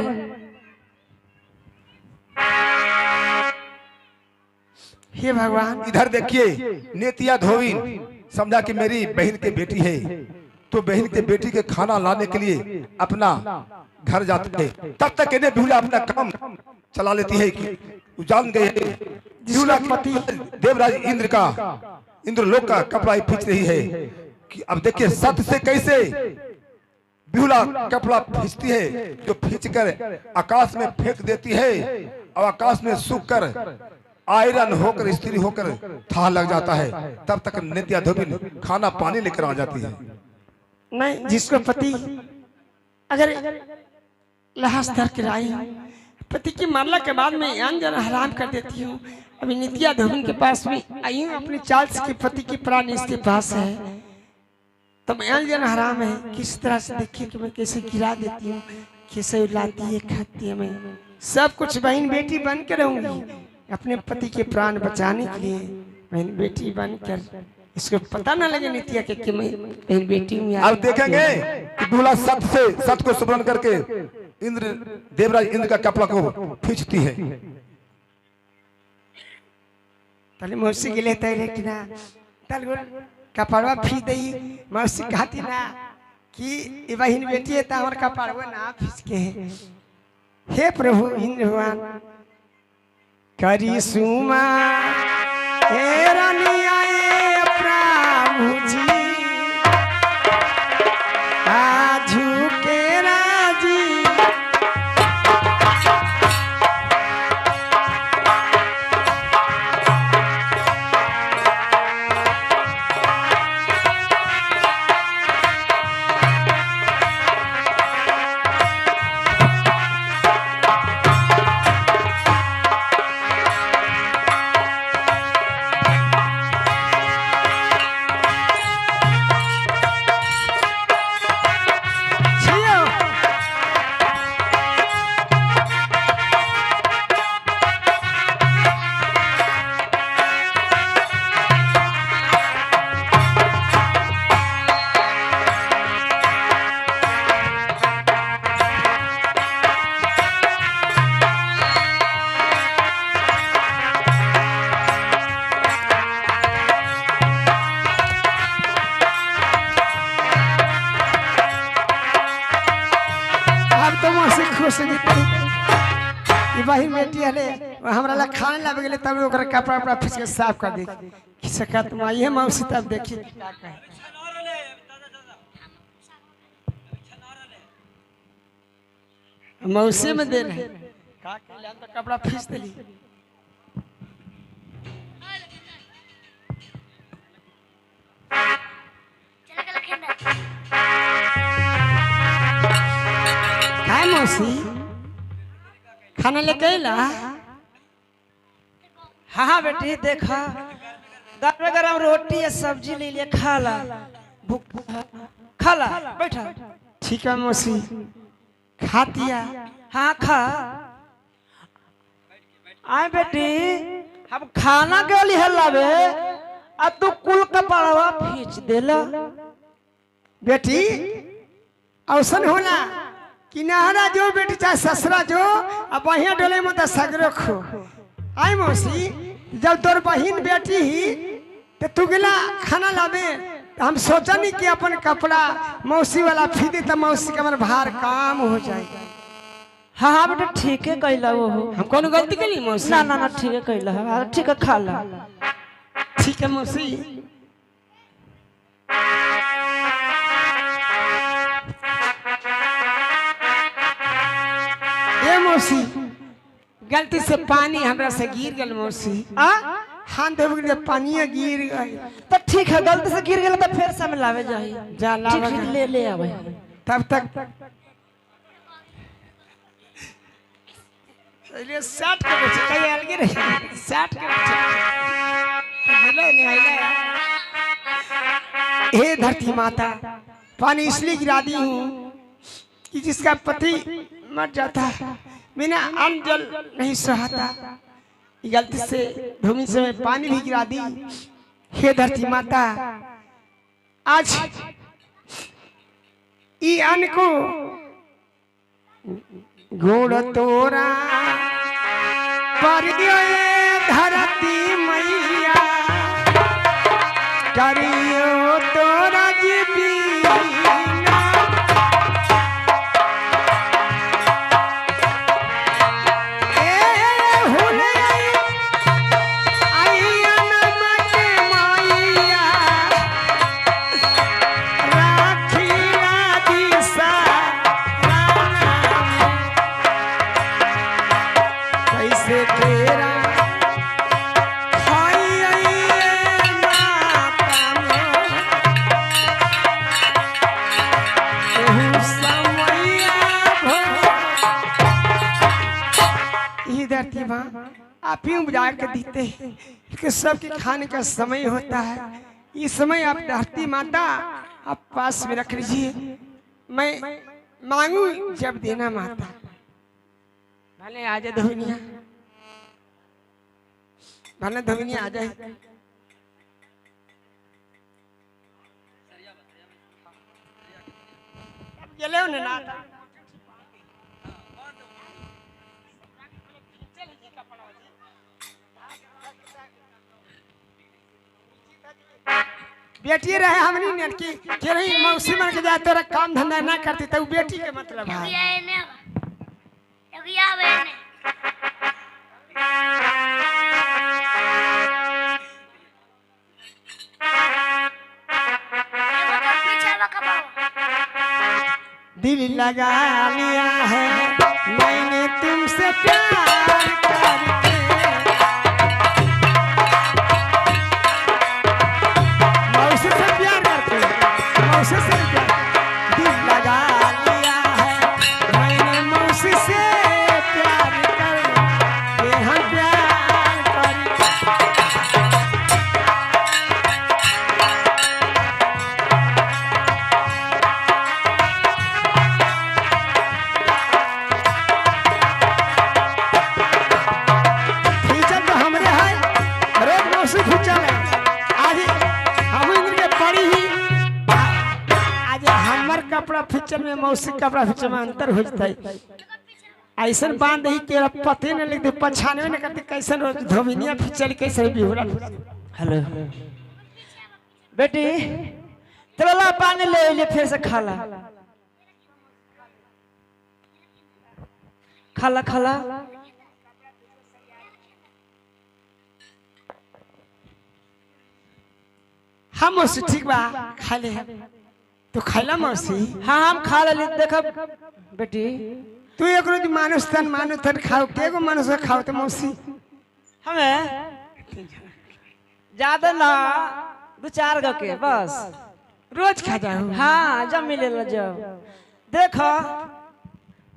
हे भगवान इधर देखिए, नेतिया धोबिन समझा कि मेरी बहन की बेटी है, तो बहन के बेटी के खाना लाने के लिए अपना घर जाते हैं। तब तक इन्हें बिहुला अपना काम चला लेती है कि जान गए बिहुला पति देवराज इंद्र का, इंद्रलोक का कपड़ा ही खींच रही है कि अब देखिए सत से कैसे बिहुला कपड़ा खींचती है, जो खींचकर आकाश में फेंक देती है और आकाश में सूख कर आयरन होकर स्त्री होकर था लग जाता है। तब तक नित्या धोबिन खाना पानी लेकर आ जाती है। नहीं, जिसको पति अगर लहास धर कर आई, पति की मरला के बाद मैं अनजान हराम कर देती हूँ। अभी नित्या धोबिन के पास भी आई हूँ, अपने चार्ल्स के पति की प्राण इसके पास है, तो मैं अनजान हराम है। किस तरह से देखिए कि मैं कैसे गिरा देती हूँ, कैसे लाती है, खाती है। मैं सब कुछ बहन बेटी बन कर रहूंगी अपने पति के प्राण बचाने के लिए। बहन बेटी बनकर इसको पता ना लगे नित्या के कि मैं बहन बेटी हूँ। अब देखेंगे कि बिहुला सत को सुमरण करके इंद्र देवराज इंद्र का कपड़ा को खींचती है। पहले मौसी के लिए तैरे कि ना तल कपड़वा फी दई, मौसी कहती ना कि बहन बेटी है तो हमारे कपड़वा ना फीस के। हे प्रभु इंद्र भगवान करी सुमा हे रानी आए प्रभु जी आजू के राजी। वही बेटी हले हमरा ला खाने लावे गेले तब ओकरा कपड़ा उपड़ा फीस के साफ कर दे कि सकत माई है मौसी। तब देखी मौसी में दे रहे का के तो कपड़ा फीस देली। हाय मौसी खाना लेके अला? हाँ हाँ बेटी देखा गरम गरम रोटी या सब्जी ले लिया, खा ला, भूख खा ला, बैठा। ठीक है मौसी खा दिया। हाँ खा। आए बेटी हम खाना के लिए लावे आ तू कुल कपड़वा खींच देला। बेटी औसन होला कि नहरा जो बेटी चाहे ससुरा जो अब बढ़िया डोले में तो सगरो खो। आई मौसी जब तोर बहन बेटी ही तो तू गिला खाना लावे, तो हम सोचा नहीं कि अपन कपड़ा मौसी वाला फीदे तो मौसी का मन भार काम हो जाएगा। हाँ हाँ बेटा ठीक है कैला वो हो। हम कौन गलती करी मौसी? ना ना ना ठीक है कैला, ठीक है खा ला। ठीक है मौसी। ए मौसी गलती से पानी हमरा से गिर गल मौसी। हाथ धोब के पानी गिर गई तो ठीक है, गलती से गिर गया तो फिर से हम लावे जाही। जा लावे ठीक ले ले आवे। तब तक पहले 60 के बच्चे कहीं अलग रहे 60 के बच्चे हेलो नहीं आइला। हे धरती माता पानी इसलिए गिरा दी हूँ कि जिसका पति मर जाता बिना अन्न जल नहीं सहता। गलती से भूमि से मैं पानी भी गिरा दी हे धरती माता, आज ई अन्न को गोड़ तोरा पर दियो ये धरती मैया, करियो तोरा जीबीना। आप ही उपजा के देते हैं कि सबके खाने का समय होता है। इस समय आप धरती माता आप पास में रख लीजिए, मैं मांगू जब देना माता। भले आ जाए धोनिया, भले धोनिया आ जाए। चले ना बेटी रहे हमनी ने कि रही मौसी मन के जाए तोरा काम धंधा ना करती तो बेटी के मतलब है। दिल लगा लिया है मैंने तुमसे प्यार करके, मौसी से प्यार करते, मौसी से प्यार, दिल लगा लिया है मैंने मौसी से प्यार करके, हम प्यार करके। फीचर तो हमरे है, रोज मौसी फीचर है। आज हम इधर के पड़ी ही, आज हमर कपड़ा फीचर में मौसी कपड़ा फीचर में अंतर हो जाता है। ऐसा बांध ही के पते न लिख दे, पछाने न करते कैसे रोज धोबिनिया फीचर कैसे भी हो रहा। हेलो बेटी, चलो पानी ले फिर से खाला खाला खाला। हम मौसी ठीक बा खा ले, तो खाइला मौसी। हाँ हम खा ले। देखो बेटी, तू एक रोज मानुष तन खाओ, के गो मानुष खाओ तो मौसी। हमें ज्यादा ना 2-4 गो के बस रोज खा जाओ। हाँ जब मिले जब। देखो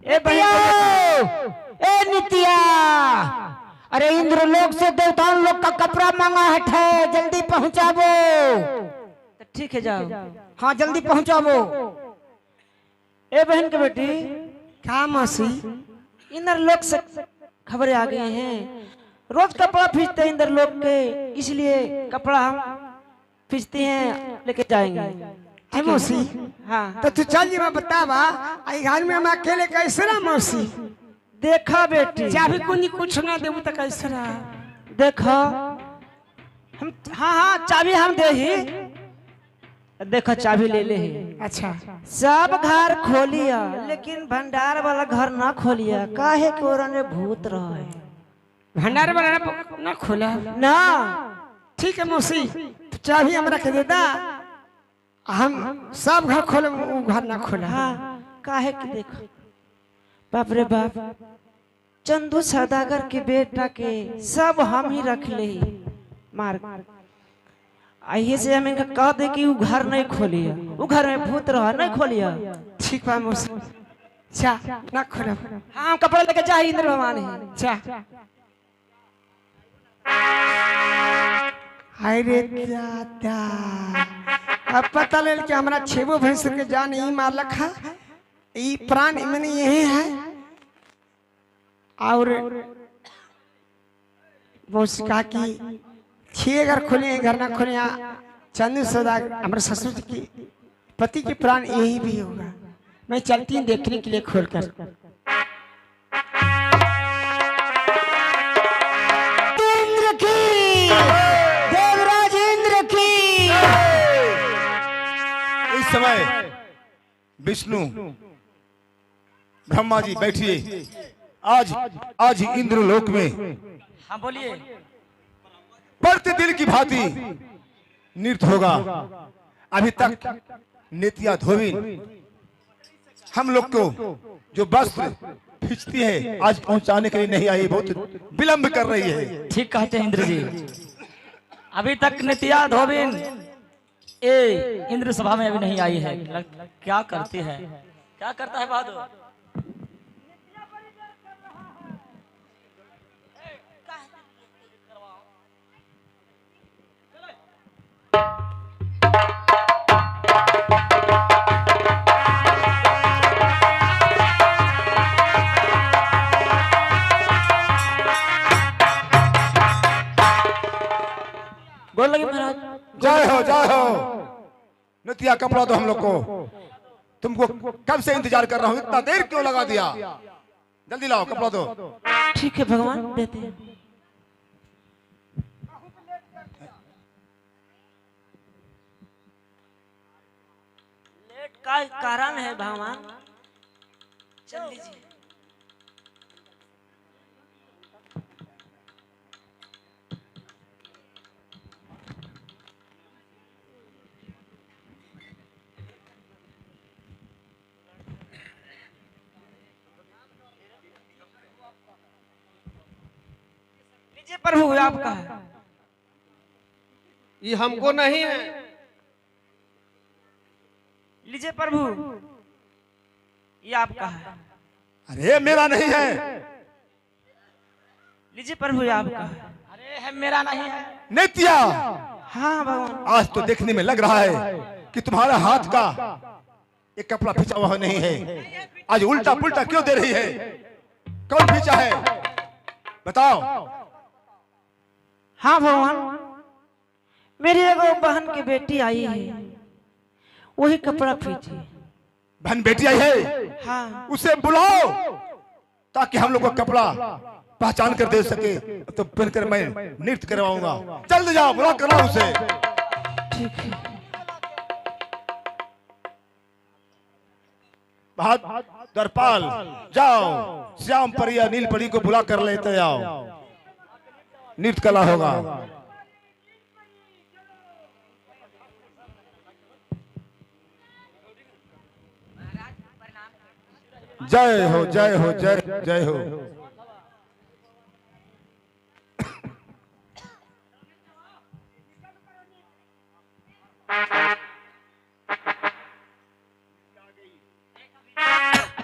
ए नित्या, ए नित्या, अरे इंद्रलोक से देवताओं लोग का कपड़ा मांगा है, जल्दी पहुंचावो। तो ठीक है जाओ। हाँ जल्दी पहुंचावो। ए बहन के बेटी, का मौसी? इंद्रलोक से खबरें आ गई हैं, रोज कपड़ा खींचते हैं इंद्रलोक के, इसलिए कपड़ा हम खींचते हैं लेके जाएंगे। है मौसी? हाँ तो तू चल जी, मैं बतावा आई घर में हम अकेले कैसे रहा मौसी? देखा बेटी, चाबी कुछ ना देबू तो कैसे रहा? देखो हम, हाँ चाबी हम दे ही। देखो चाबी ले ले ही। अच्छा, सब घर खोलिया लेकिन भंडार वाला घर ना खोलिया, काहे के ओरा ने भूत रहा है। भंडार वाला ना खोला ना। ठीक है मौसी, तो चाबी हम रख देता, हम सब घर खोले, वो घर ना खोला। हाँ काहे के देखो, बाप रे बाप, चंदू सौदागर के बेटा के सब हम ही रख ले मार। आइए से हम इनका कह दे कि वो घर नहीं खोलिया, वो घर में भूत रहा, नहीं खोलिया। ठीक बा मौसी, जा ना खोला। हाँ हम कपड़ा लेके जा इंद्र भगवान है। जा। हाय रे दादा, अब पता ले कि हमारा 6 भैंस के जान ही मार रखा, ये प्राण मैंने यही है। और मौसी कहा कि छह घर खुले घर ना खुले चंदू सौदा हमारे ससुर जी की पति के प्राण यही भी होगा। मैं चलती हूँ देखने के लिए खोलकर। इंद्र की, देवराज इंद्र की। इस समय विष्णु ब्रह्मा जी बैठिए। आज इंद्रलोक में हाँ बोलिए। प्रतिदिन की भांति नृत्य होगा। अभी तक नित्या धोबिन हम लोग को जो वस्त्र खींचती है आज पहुंचाने के लिए नहीं आई, बहुत विलंब कर रही है। ठीक कहते हैं इंद्र जी। अभी तक नित्या धोबिन ए इंद्र सभा में अभी नहीं आई है। क्या करती है, क्या करता है बहादुर? बोल लगे महाराज। जय हो नित्या कपड़ा दो हम लोग को। तुमको कब से इंतजार कर रहा हूँ, इतना देर क्यों लगा दिया? जल्दी लाओ कपड़ा दो। ठीक है भगवान देते हैं। लेट का कारण है भगवान, चल लीजिए। लीजिए प्रभु आपका है। ये हमको नहीं है। लीजिए प्रभु ये आपका है। अरे मेरा नहीं है। लीजिए प्रभु ये आपका है। अरे है मेरा नहीं है। नित्या हाँ भगवान। आज तो देखने में लग रहा है कि तुम्हारा हाथ का एक कपड़ा खींचा हुआ नहीं है। आज उल्टा पुल्टा क्यों दे रही है? कौन खींचा है बताओ। हाँ भगवान, मेरी एगो बहन की बेटी आई है, वही कपड़ा खींची। बहन बेटी आई है? हाँ उसे बुलाओ ताकि हम लोग को कपड़ा पहचान कर दे सके, तो पहनकर मैं नृत्य करवाऊंगा। जल्दी जाओ, बुला कर लाओ उसे। ठीक है। द्वारपाल जाओ, श्याम परी या नील परी को बुला कर लेते आओ, नृत्य कला होगा। जय हो जय हो जय जय हो।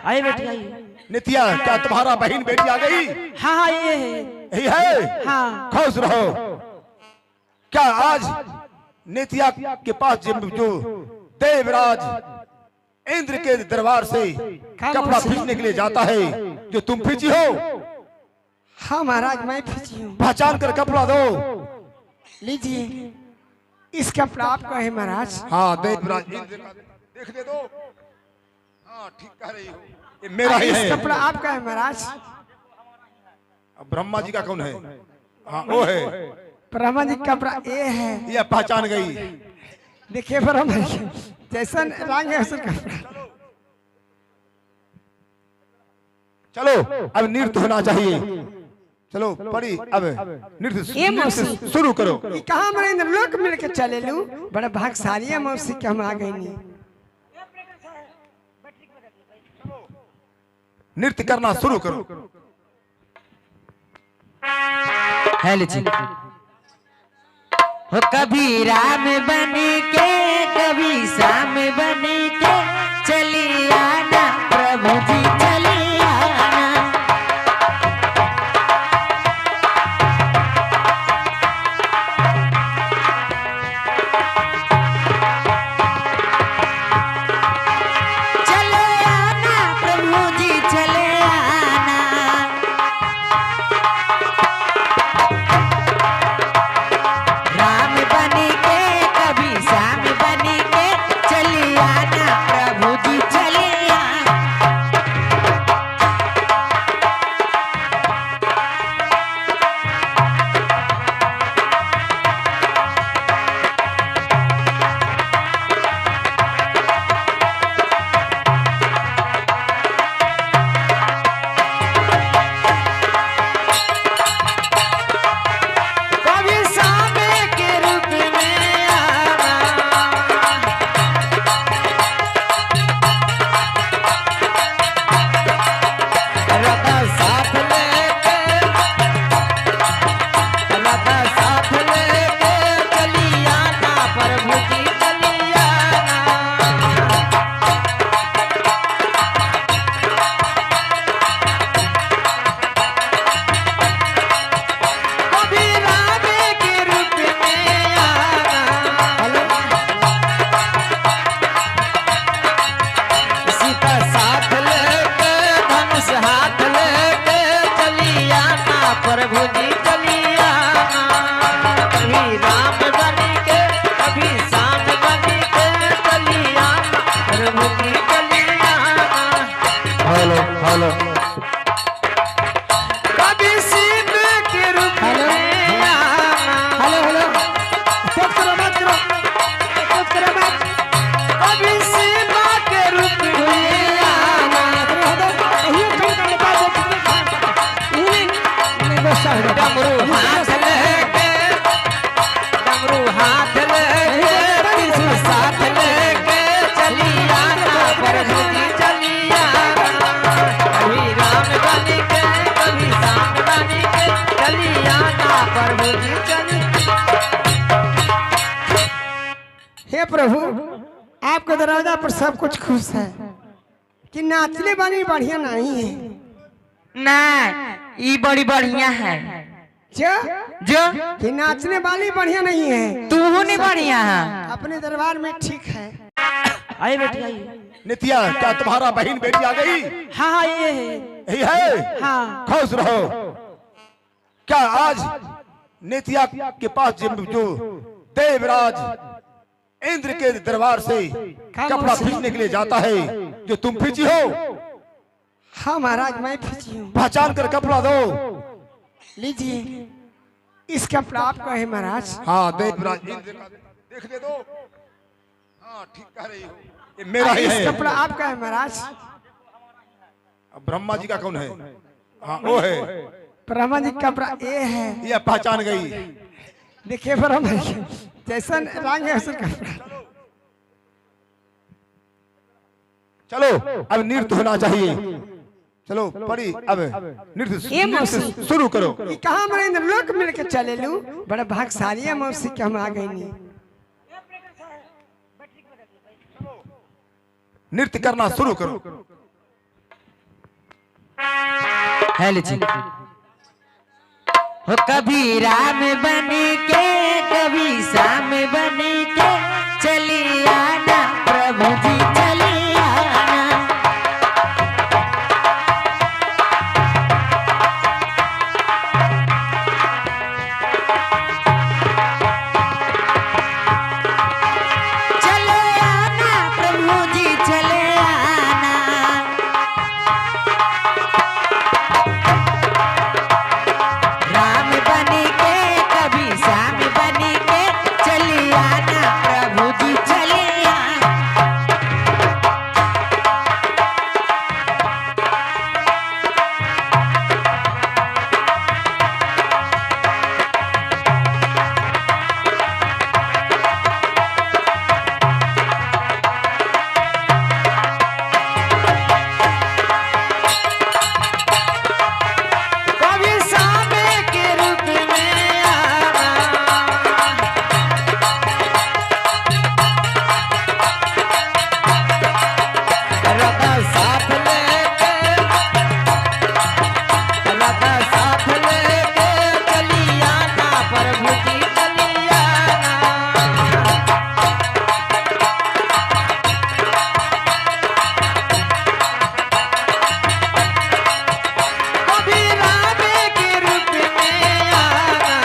आई बेटी आई। नित्या क्या तुम्हारा बहन बेटी आ गई? हाँ हाँ ये है। यही है? हाँ खुश रहो। क्या आज नित्या के पास जो देवराज इंद्र के दरबार से कपड़ा खींचने के लिए जाता है, जो तुम खींची हो? हाँ महाराज मैं खींची हूँ। पहचान कर कपड़ा दो। लीजिए, इस कपड़ा आपका है महाराज। हाँ देवराज इंद्र का देखने दो। हाँ ठीक कह रही हो, ये मेरा ही इस है। कपड़ा आपका है महाराज। अब ब्रह्मा जी का कौन है? हाँ वो है। ब्रह्मा जी का कपड़ा ये है। यह पहचान गई। देखिए ब्रह्मा जी जैसा रंग है वैसा कपड़ा। चलो अब नृत्य होना चाहिए। चलो परी अब नृत्य शुरू करो। ये कहाँ हमारे लोग मिलकर चले लू, बड़ा भाग्यशाली है मौसी के हम आ गई नहीं। नृत्य करना शुरू करो। है लीजिए। हो कभी राम बन के कभी श्याम बन के चली आना प्रभु जी चली आना। चले आना प्रभु जी चले आना। प्रभु जी चली। हे प्रभु, आपके दरवाजा पर सब कुछ खुश है कि नाचने वाली बढ़िया नहीं है। ना ये बड़ी बढ़िया है। जो जो कि नाचने वाली बढ़िया नहीं है। तू नहीं बढ़िया है। अपने दरबार में ठीक है। आइए बेटी आइए। नित्या, क्या तुम्हारा बहन बेटी आ गई? हाँ हाँ ये है। यही है? हाँ। खुश रहो। क्या आज नित्या के पास जो देवराज इंद्र के दरबार से कपड़ा खींचने के लिए जाता है, जो तुम खींची हो? हाँ महाराज, मैं खींची हूँ। पहचान कर कपड़ा दो। लीजिए, इस कपड़ा आपका है महाराज। हाँ, देवराज इंद्र का देखने दो। हाँ, ठीक कह रही हो, ये मेरा ही इस है। कपड़ा आपका है महाराज। अब ब्रह्मा जी का कौन है? हाँ, वो है। ब्रह्मा जी का कपड़ा ये है। यह पहचान गई। देखिए ब्रह्मा जी, जैसा रंग है वैसा कपड़ा। चलो अब नृत्य होना चाहिए। चलो परी, अब नृत्य शुरू करो। ये कहाँ मरेंद्र लोक मिल के चले लू। बड़ा भाग्यशाली है मौसी के हम आ गई नहीं। नृत्य करना शुरू करो। हेलो जी। हो कभी राम बन के कभी शाम बन के चली आना प्रभु जी चली आना। चले आना प्रभु जी चले आना। राम बन के कभी श्याम बन के चली आना प्रभु जी चली आना। कभी शाम के रूप में आना। राधा साथ लेके राधा साथ लेके चली आना प्रभु जी चली आना। कभी राम के रूप में आना।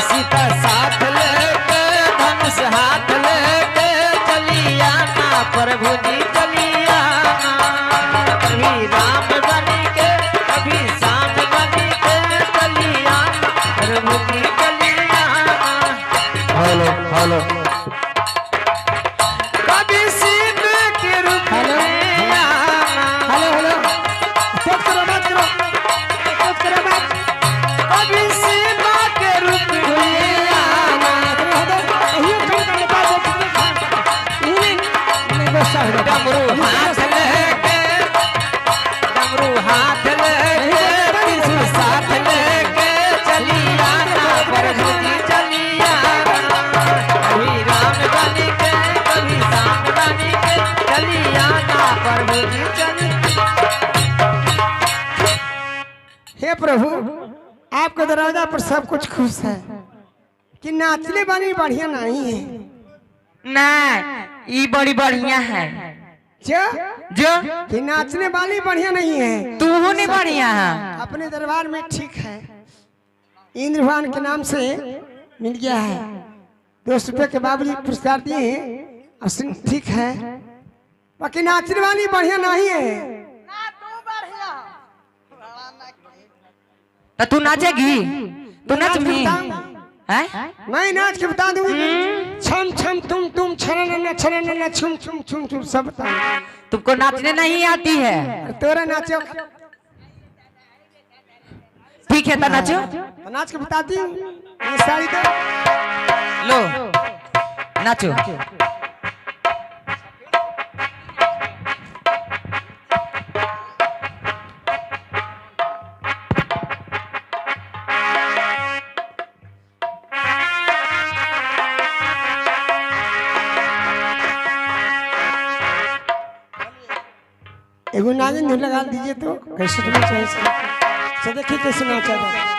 सीता साथ लेके धनुष हाथ लेके चली आना प्रभु जी चली आना। कभी राम बन के कभी श्याम बन के चली आना प्रभु जी चली आना। Hello hello. कभी शिव के रूप में आना। हेलो हेलो, चुप करो मत करो, चुप करो मत। कभी शिव के रूप में आना। डमरू हाथ लेके त्रिशूल साथ लेके चली आना प्रभु जी चली आना। कभी राम बन के कभी श्याम बन के चली आना प्रभु जी चली। हे प्रभु, आपके दरवाजा पर सब कुछ खुश है कि नाचने वाली बढ़िया नहीं है। ना ये बड़ी बढ़िया है। जो जो कि नाचने वाली बढ़िया नहीं है। तू नहीं बढ़िया है। अपने दरबार में ठीक है। इंद्र भगवान के नाम से मिल गया है। 200 रुपये के बाबूजी पुरस्कार दिए हैं। और ठीक है, बाकी नाचने वाली बढ़िया नहीं है। तो तू नाचेगी? तू नाच भी हैं? मैं नाच के बता दूं। छम छम तुम छरन छुम छुम छुम छुम सब बता। तुमको नाचने नहीं आती है? तोरा नाचो। ठीक है तो नाचो। तो नाच के बताती हूँ। ये साड़ी का लो नाचो। एगो नागिन धुन लगा दीजिए तो कैसे तुम्हें चाहिए से देखिए कैसे नाचा था।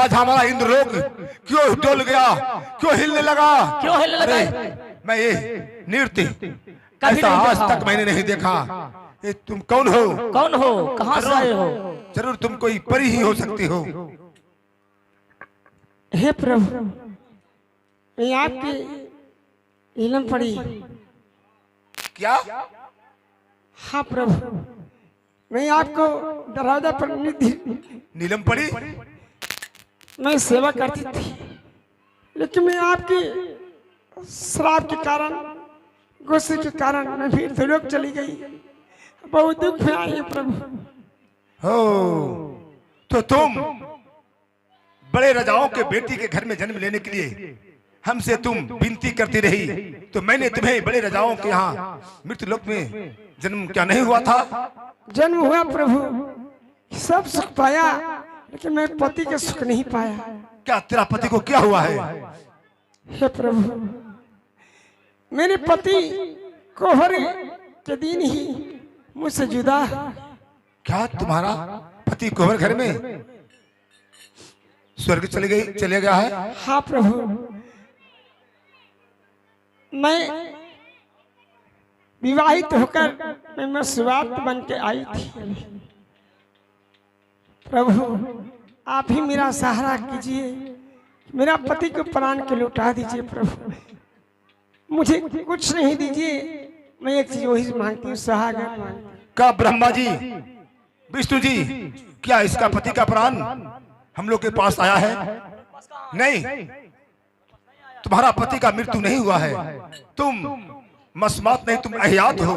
आज हमारा इंद्रलोक क्यों डोल गया, क्यों हिलने लगा? क्यों हिलने लगा? मैं ये नृत्य ऐसा आज तक मैंने नहीं देखा। ये तुम कौन हो? कौन हो? कहाँ से आए हो? जरूर तुम कोई परी ही हो सकती हो। हे प्रभु, मैं आपकी इलम पड़ी। क्या? हाँ प्रभु, मैं आपको दरवाजा पर नीलम पड़ी? मैं सेवा करती थी, लेकिन मैं आपकी श्राप के कारण, गुस्से के कारण मैं फिर त्रिलोक चली गई। बहुत दुख में आई प्रभु। हो तो तुम बड़े राजाओं के बेटी के घर में जन्म लेने के लिए हमसे तुम विनती करती रही, तो मैंने तुम्हें बड़े राजाओं के यहाँ मृत्युलोक में जन्म क्या नहीं हुआ था? जन्म हुआ प्रभु, सब सुख पाया, लेकिन मैं पति के सुख नहीं पाया। क्या तेरा पति को क्या हुआ है? हे प्रभु, मेरे पति कोहर के दिन ही मुझसे जुदा। क्या तुम्हारा पति कोहर घर में स्वर्ग चले गया है? हाँ प्रभु, मैं विवाहित होकर मैं सुवार्थ बन के आई थी। प्रभु, आप ही मेरा सहारा कीजिए, मेरा पति को प्राण के लौटा दीजिए। प्रभु, मुझे कुछ नहीं दीजिए, मैं एक चीज वही मांगती हूँ, सहारा मांगती हूँ। क्या ब्रह्मा जी, विष्णु जी, क्या इसका पति का प्राण हम लोग के पास आया है? नहीं, तुम्हारा पति का मृत्यु नहीं हुआ है। तुम मस्मात नहीं, तुम अहयात हो।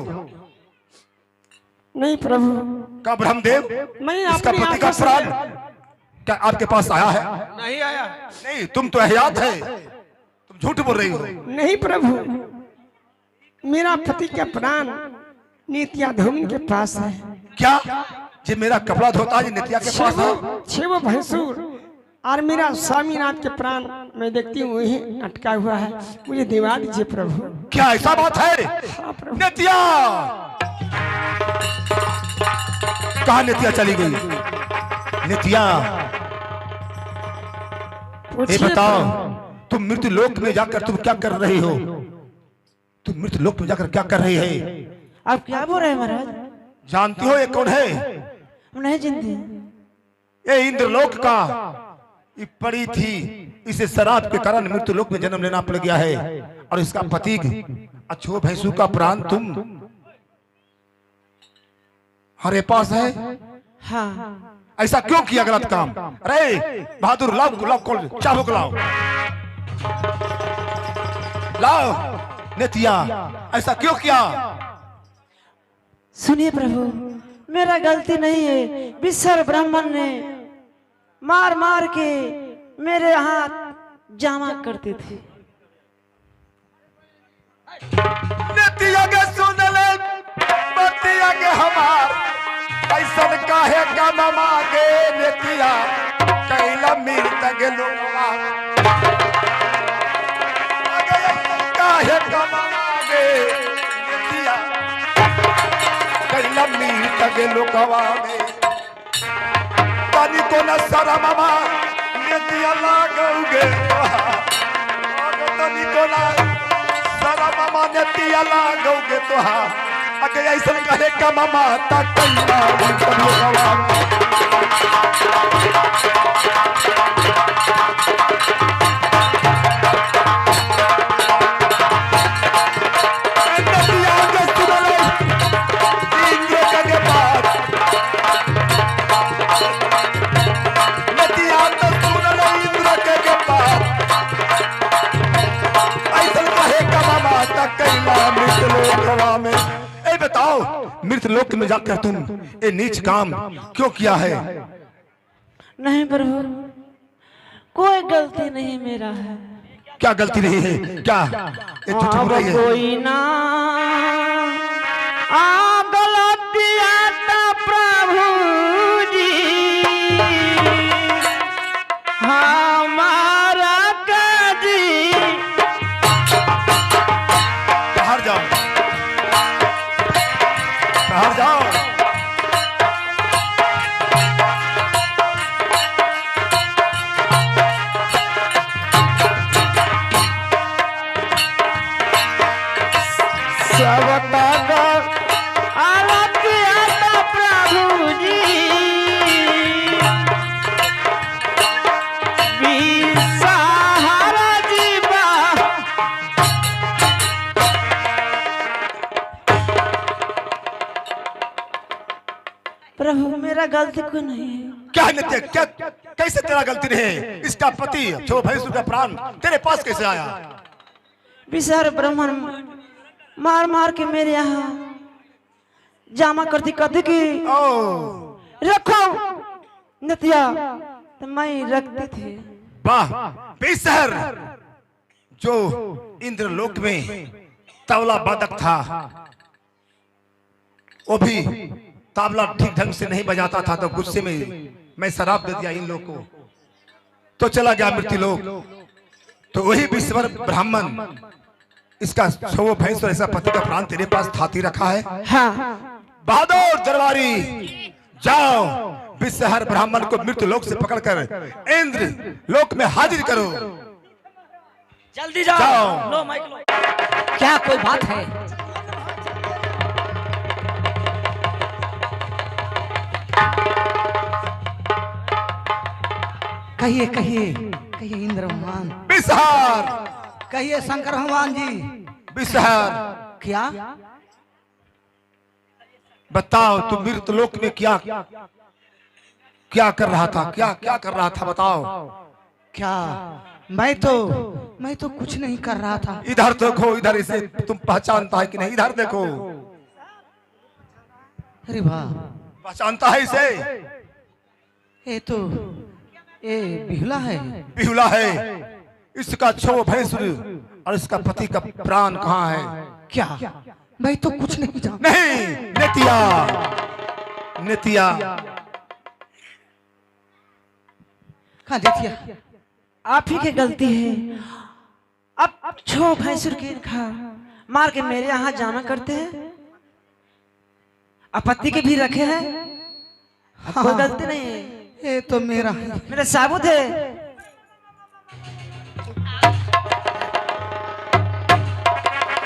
नहीं प्रभु, क्या ब्रह्मदेव, मैं इसका अपनी पति का आंखों से- प्राण क्या आपके पास आया है? नहीं आया। नहीं, तुम तो अहयात है, तुम झूठ बोल रही हो। नहीं प्रभु, मेरा पति का प्राण नित्या धूमिन के पास है। क्या ये मेरा कपड़ा धोता है, नित्या के पास है? छह भैंसुर और मेरा स्वामीनाथ के प्राण मैं देखती हूँ वही अटका हुआ है, मुझे दिवा दीजिए प्रभु। क्या ऐसा बात है? हाँ प्रभु। नित्या कहाँ नित्या चली गई? नित्या ये बताओ, तुम मृत्यु लोक में जाकर तुम क्या कर रही हो? तुम मृत्यु लोक में जाकर क्या कर रही है? आप क्या बोल रहे हैं महाराज? जानती हो ये कौन है? हम नहीं जानते। ये इंद्रलोक का ये पड़ी थी, इसे शराब के कारण मृत्यु लोक में जन्म लेना पड़ गया है। और इसका पति अच्छो भैंसू का प्राण तुम हमारे पास है। हाँ ऐसा क्यों किया गलत काम? अरे बहादुर लाओ गुलाब कौन चाबुक लाओ, लाओ नेतिया, ऐसा क्यों किया? सुनिए प्रभु, मेरा गलती नहीं है। विसर ब्राह्मण ने मार मार के मेरे हाथ जामा करते थे। नेतिया के सुन ले बतिया के हमार ऐसा काहे का मांगे नेतिया कैला मिल तक लोला काहे का मांगे नेतिया कैला मिल तक लोकवा में पानी को न सारा मामा नेतिया लागोगे पानी को न सारा मामा नेतिया लागोगे तो हाँ अगे ऐसा कहे का मामा तक बताओ मृत लोक में जाकर तुम ये नीच काम क्यों किया है? नहीं प्रभु, कोई गलती नहीं मेरा है। क्या गलती नहीं है? क्या ये झूठ बोल रही है? कोई ना गलती आता प्रभु जी हमारा काजी। बाहर जाओ, बाहर जाओ। प्रभु जी सहारा जीवा प्रभु, मेरा गलती क्यों नहीं है? क्या नित्य क्या कैसे तेरा गलती नहीं है? इसका पति जो भैंसू का प्राण तेरे पास कैसे आया? विसर ब्राह्मण मार मार के मेरे यहाँ जामा करती कहती कि रखो नतिया, तो मैं रखते थे। वाह बेसहर, जो इंद्रलोक में तबला बादक था वो भी तबला ठीक ढंग से नहीं बजाता था, तो गुस्से में मैं शराब दे दिया इन लोग को, तो चला गया मृत्यु लोक। तो वही विश्वर ब्राह्मण इसका छो भैंस और ऐसा पति का प्राण तेरे पास थाती रखा है। हाँ बहादुर दरबारी, जाओ विषहर ब्राह्मण को मृत्यु लोक से पकड़कर इंद्र लोक में हाजिर करो। जल्दी जाओ। लो माइक लो। क्या कोई बात है? कहिए कहिए कहिए इंद्र भगवान। विषहर, कहिए शंकर भगवान जी। विषहर, क्या बताओ तुम मृत्यु लोक में क्या क्या कर रहा था? क्या क्या कर रहा था बताओ। क्या? मैं तो कुछ नहीं कर रहा था। इधर देखो, इधर इसे तुम पहचानता है कि नहीं? इधर देखो। अरे वाह, पहचानता है इसे? ये बिहुला है। बिहुला है। इसका छो भैंस और इसका पति का प्राण कहाँ है? क्या? मैं तो कुछ नहीं जानता। नहीं नेतिया, नेतिया कहाँ देखिए? आप ही की गलती है। अब छो भैंसुर के खा मार के मेरे यहाँ जाना करते हैं, आपत्ति के भी रखे हैं। कोई गलती नहीं है। ये तो मेरा है। मेरा साबुत है।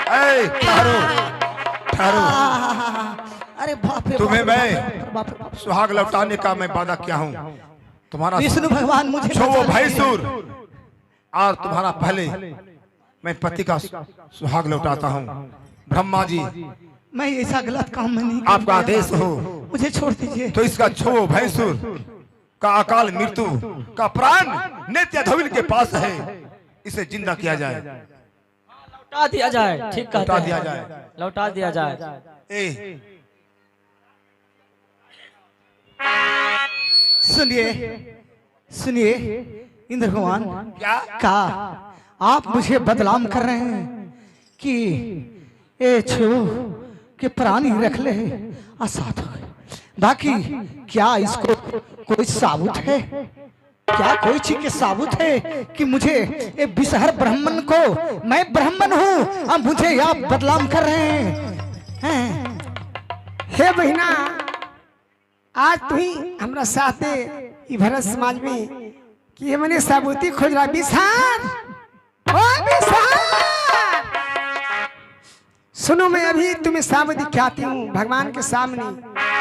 ए, ठहरो ठहरो। अरे बाप रे तुम्हें बाप रे, मैं बाप रे बाप। सुहाग लौटाने का मैं वादा किया हूँ। तुम्हारा विष्णु भगवान मुझे छो बचा भैंसुर और तुम्हारा पहले मैं पति का सुहाग लौटाता हूँ। ब्रह्मा जी मैं ऐसा गलत काम में नहीं आपका आदेश हो मुझे छोड़ दीजिए। तो इसका छो भैंसुर का अकाल मृत्यु का प्राण नित्य धविल के पास है, इसे जिंदा किया जाए, लौटा दिया जाए। ठीक कहते लौटा हैं। दिया जाए। लौटा दिया जाए। ए सुनिए सुनिए इंद्र भगवान, क्या आप मुझे बदनाम कर रहे हैं कि ए छो के प्राणी रख ले असाध हो गए। बाकी क्या इसको कोई साबुत है? क्या कोई चीज के साबुत है कि मुझे ये विषहर ब्राह्मण को, मैं ब्राह्मण हूँ, अब मुझे आप बदनाम कर रहे हैं? हे बहिना, आज तू ही हमरा साथे ई भरत समाज में कि हमने साबुती खोज रहा। विषार, ओ विषार, सुनो मैं अभी तुम्हें साबुत दिखाती हूँ भगवान के सामने।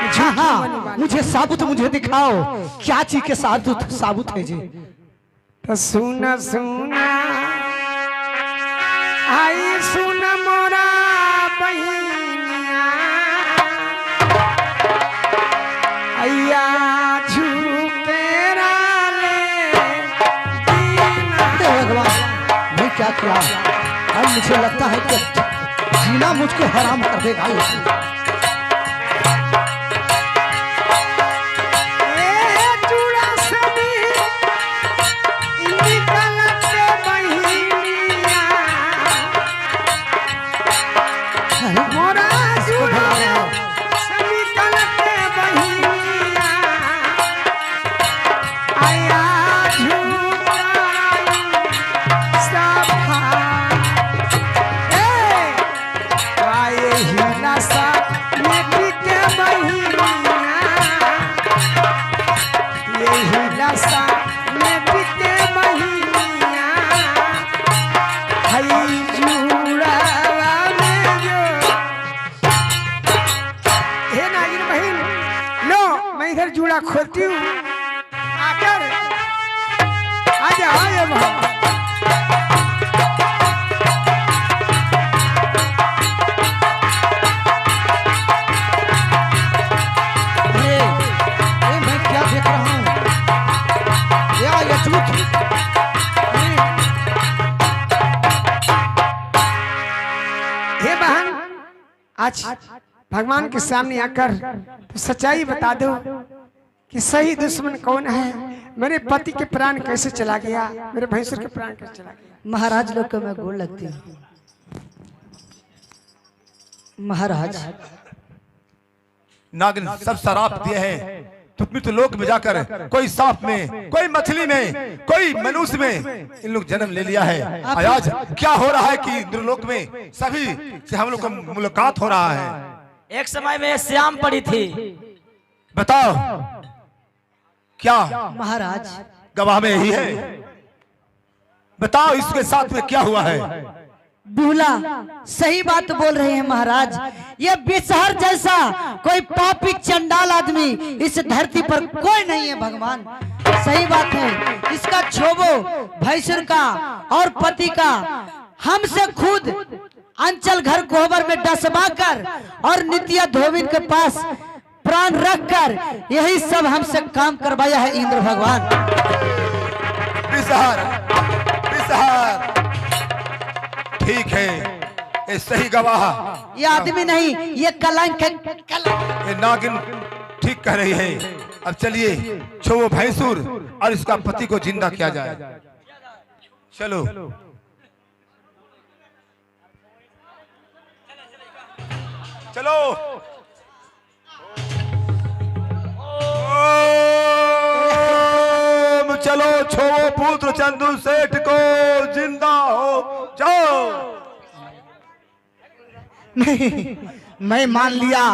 हाँ हाँ, मुझे साबुत मुझे दिखाओ, क्या चीज के साबुत साबुत है जी? तो सुना सुना आई सुन मोरा बहिनिया, अय्या झुकेरा ले दीना। हे भगवान, मैं क्या किया? अब मुझे लगता है कि जीना मुझको हराम कर देगा ये। इधर जूड़ा खोलती हूँ, आकर आजा आजा बाबा। अरे मैं क्या देख रहा हूँ? ये झूठ। हे बहन, आज भगवान के सामने आकर तो सच्चाई बता दो कि सही दुश्मन कौन है। मेरे पति के प्राण कैसे चला गया, मेरे भैंसुर के प्राण कैसे चला गया। महाराज लोग को मैं गोड़ लगती हूँ। महाराज, नागिन सब शराप दिए हैं, तो मृत्यु लोक में जाकर कोई सांप में, कोई मछली में, कोई मनुष्य में इन लोग जन्म ले लिया है। आज क्या हो रहा है कि इंद्रलोक में सभी से हम लोग का मुलाकात हो रहा है। एक समय में श्याम पड़ी थी। बताओ क्या महाराज, गवाह में यही है? बताओ इसके साथ में क्या हुआ है? दूल्हा सही बात बोल रहे हैं महाराज। ये विषहर जैसा कोई पापी चंडाल आदमी इस धरती पर कोई नहीं है भगवान। सही बात है। इसका छोबो भैंसुर का और पति का हमसे खुद अंचल घर कोहबर में डसवा कर और नित्या धोबिन के पास प्राण रखकर यही सब हमसे काम करवाया है इंद्र भगवान। विषहर, विषहर, ठीक है, ये सही गवाह। ये आदमी नहीं, ये कलंक है। ये नागिन ठीक कह रही है। अब चलिए छो भैंसुर और इसका पति को जिंदा किया जाए। चलो चलो। चलो छो पुत्र चंदू सेठ को जिंदा हो जाओ। नहीं, मैं मान लिया,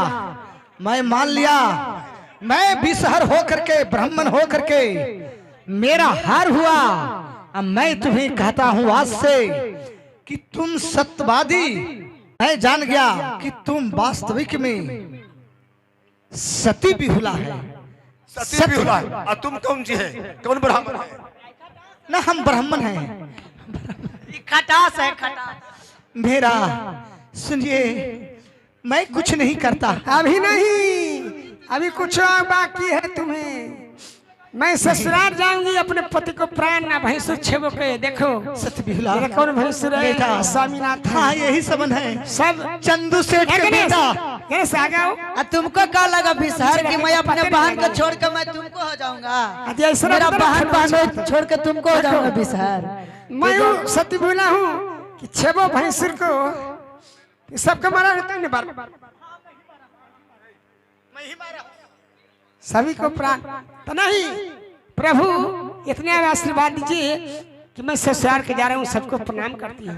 मैं मान लिया। मैं विषहर होकर के, ब्राह्मण होकर के मेरा हार हुआ। अब मैं तुम्हें कहता हूं आज से कि तुम सत्यवादी मैं जान गया कि तुम वास्तविक में सती बिहुला है। सती भी हुआ है। और तुम कौन जी है? कौन ब्राह्मण है? ना हम ब्राह्मण हैं। खटास है खटास। मेरा सुनिए, मैं कुछ नहीं करता। अभी नहीं, अभी कुछ और बाकी है तुम्हें। मैं ससुराल जाऊंगी, अपने पति को प्राण ना भैंसुर छेबो के देखो। सती बिहुला मेरा कौन भैंसुर है? बेटा स्वामीनाथ। हाँ यही सबन है, सब चंदू सेठ का बेटा। गणेश आ गया हो? तुमको क्या लगा बिसहर कि मैं अपने बहन को छोड़ के मैं तुमको हो जाऊंगा? ऐसा मेरा लगता है बहन छोड़ के तुमको हो जाऊंगा बिसहर। मैं हूँ सती बोला हूँ कि छेबो भैंसुर को सबको मारा रहता है ना बार सभी को प्राण तो नहीं। प्रभु इतने आशीर्वाद दीजिए कि मैं ससुराल के जा रहा हूँ, सबको प्रणाम करती हूँ।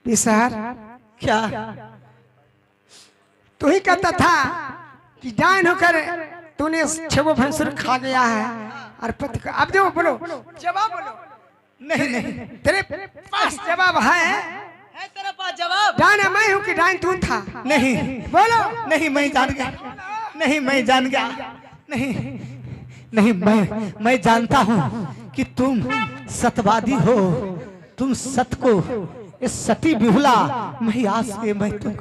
बिसहर क्या तू ही कहता था कि डायन होकर तूने छेबो भैंसुर खा गया है और पति को। अब जो बोलो, जवाब बोलो। नहीं नहीं, तेरे पास जवाब है? तेरे पास जवाब? डायन मैं हूँ कि डायन तू था? नहीं बोलो। नहीं, मैं जान गया। नहीं मैं जान गया। नहीं नहीं, मैं जानता हूँ कि तुम सतवादी हो। तुम सत को, इस सती बिहुला, मैं आज से मैं तुम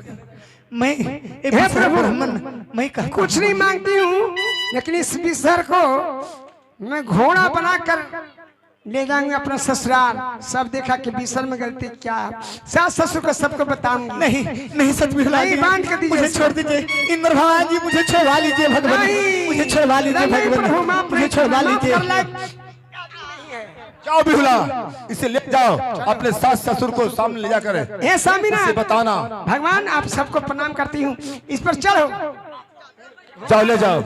मैं हे प्रभु, मैं कुछ नहीं मांगती हूँ, लेकिन इस बिसहर को मैं घोड़ा बनाकर ले जाऊंगी अपना ससुराल। सब देखा कि बिसहर में गलती क्या है, सास ससुर को सबको बताऊंगी। नहीं नहीं, सती बिहुला नहीं, बांध के दीजिए। मुझे छोड़ दीजिए इंद्र भगवान जी, मुझे छोड़वा लीजिए भगवान, नहीं। मुझे छोड़वा लीजिए नहीं, प्रभु, भगवान, माफ मुझे छोड़वा माफ लीजिए। कर लायक। जाओ बिहुला, इसे ले जाओ, अपने सास ससुर को सामने ले जाकर हे स्वामीनाथ, इसे बताना। भगवान आप सबको प्रणाम करती हूँ, इस पर चढ़ो। जाओ ले जाओ।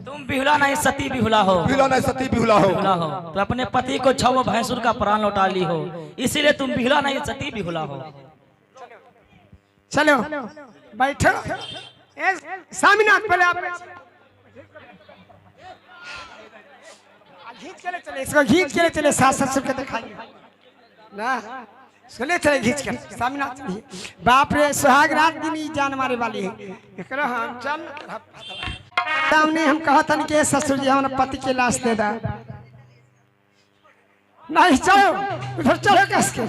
तुम बिहुला नहीं सती बिहुला हो। बिहुला नहीं सती बिहुला हो। बिहुला हो तो अपने पति को छो भैंसुर का प्राण लौटा ली हो, इसीलिए तुम बिहुला नहीं सती बिहुला हो। चलो बैठो। ए, स्वामीनाथ पहले आप घींच के ले चले, इसको घींच के ले चले, सास ससुर के दिखाइए ना, इसको ले चले घींच कर। स्वामीनाथ बाप रे, सुहाग रात दिन ही जान मारे वाली है। एकरा हम चल सामने हम कहा था कि ससुर जी हमारे पति के लाश दे दा। नहीं चलो उधर चलो कस के।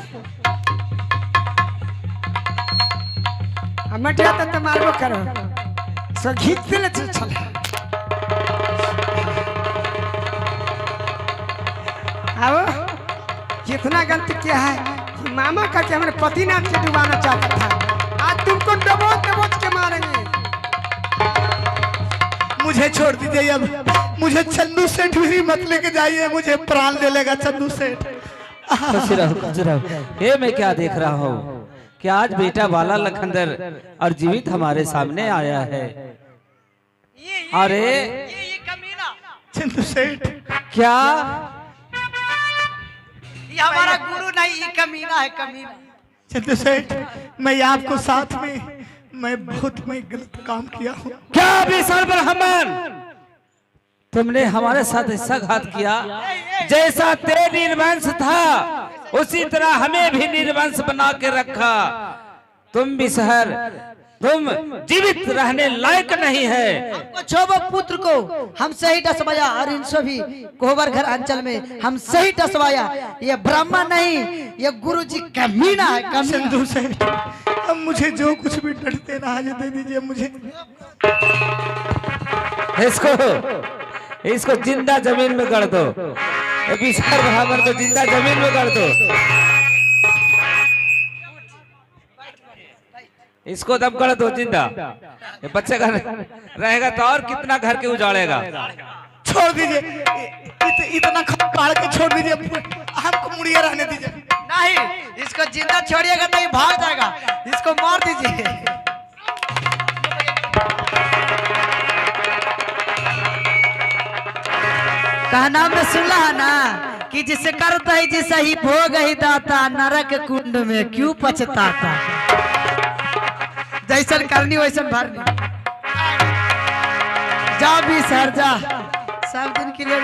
मटिया तो मारबो करो, सो घींचते ले चल। आओ, कितना गलती किया है कि मामा करके हमारे पतिनाथ के डुबाना चाहता था, आज तुमको दबोच दबोच के मारेंगे। मुझे छोड़ दीजिए, अब मुझे चंदू सेठ भी मत लेके जाइए, मुझे प्राण ले लेगा चंदू सेठ। ये मैं क्या देख रहा हूँ कि आज बेटा बाला लखनदर और जीवित हमारे सामने आया है। अरे ये कमीना, चंदू सेठ, क्या ये हमारा गुरु नहीं, ये कमीना है कमीना। चंदू सेठ, मैं आपको साथ में मैं गलत काम किया हूँ। क्या बिसहर ब्राह्मण, तुमने हमारे साथ ऐसा घात किया? जैसा तेरे निर्वंश था उसी तरह हमें भी निर्वंश बना के रखा। तुम बिसहर, तुम जीवित रहने लायक नहीं है। हमको छोबो पुत्र को हम सही डसवाया, और इन सभी कोहबर घर अंचल में हम सही डसवाया। ये ब्राह्मण नहीं, ये गुरुजी कमीना है कमीना। चंदू सेठ, अब मुझे जो कुछ भी डरते ना आज दे दीजिए मुझे। इसको जिंदा जमीन में गड़ दो, बिसहर ब्राह्मण को जिंदा जमीन में गड़ दो। इसको दम कर दो जिंदा। ये बच्चे का रहेगा तो और कितना घर के उजाड़ेगा। छोड़ दीजिए, इतना काट के छोड़ दीजिए, हमको मुड़िया रहने दीजिए। नहीं, इसको जिंदा छोड़िएगा तो ये भाग जाएगा, इसको मार दीजिए। कहना में सुनला है ना कि जिसे करता है जिसे ही भोग ही दाता, नरक कुंड में क्यों पछताता। जैसन करनी वैसन भरनी। जा भी सर जा, सब दिन के लिए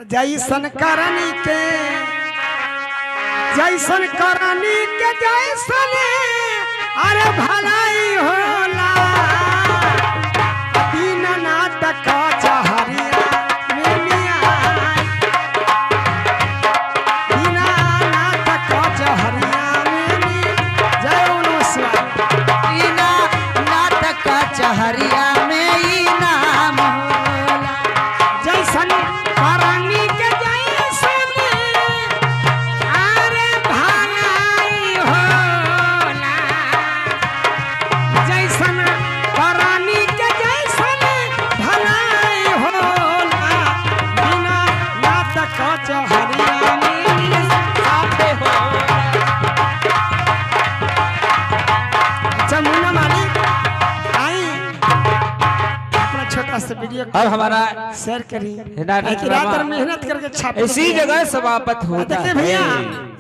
जैसन करनी के जैसन करनी के जैसन अरे भलाई होला दीननाथ का चहरिया मिलिया दीननाथ का चहरिया मिली जय अनुस्वामी नाटक का चहरिया में ही नाम होला जैसन करनी के जैसन अरे भलाई होला जैसन करनी के जैसन भलाई होला बिना नाटक चहरिया में साथे होला जमुना मालिक आई अपना छोटा सा वीडियो अब हमारा शेयर करी नाटक रात भर मेहनत करके छाप इसी जगह समाप्त होता देखिए भैया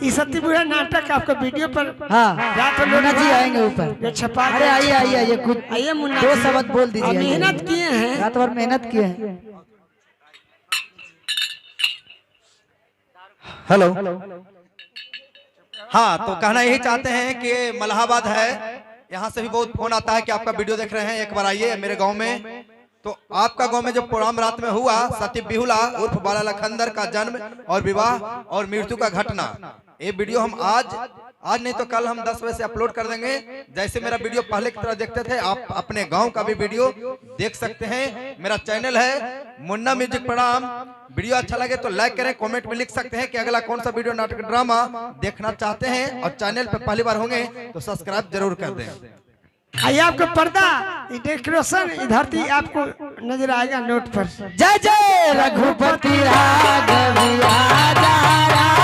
ये सत्य बुरा नाटक आपको वीडियो पर हाँ रात में मुन्ना जी आएंगे ऊपर ये छपा अरे आइए आइए आइए कुछ आइए मुन्ना दो जी। शब्द बोल दीजिए आप आइए। मेहनत किए हैं रात भर मेहनत किए हैं। हेलो हाँ तो कहना यही चाहते हैं कि मलाहाबाद है, यहाँ से भी बहुत फोन आता है कि आपका वीडियो देख रहे हैं, एक बार आइए मेरे गांव में। तो आपका गांव में जो प्रोग्राम रात में हुआ, सतीब बिहुला उर्फ बाला लखंदर का जन्म और विवाह और मृत्यु का घटना, ये वीडियो हम आज नहीं तो कल हम 10 बजे से अपलोड कर देंगे। जैसे मेरा वीडियो पहले की तरह देखते थे, आप अपने गांव का भी वीडियो देख सकते हैं। मेरा चैनल है मुन्ना म्यूजिक प्रणाम। वीडियो अच्छा लगे तो लाइक करें, कमेंट में लिख सकते हैं कि अगला कौन सा वीडियो नाटक ड्रामा देखना चाहते हैं, और चैनल पे पहली बार होंगे तो सब्सक्राइब जरूर कर दें। आइए आपको पर्दा डेकोरेशन धरती आपको नजर आएगा नोट पर। जय जय रघुपति राघव राजा राम।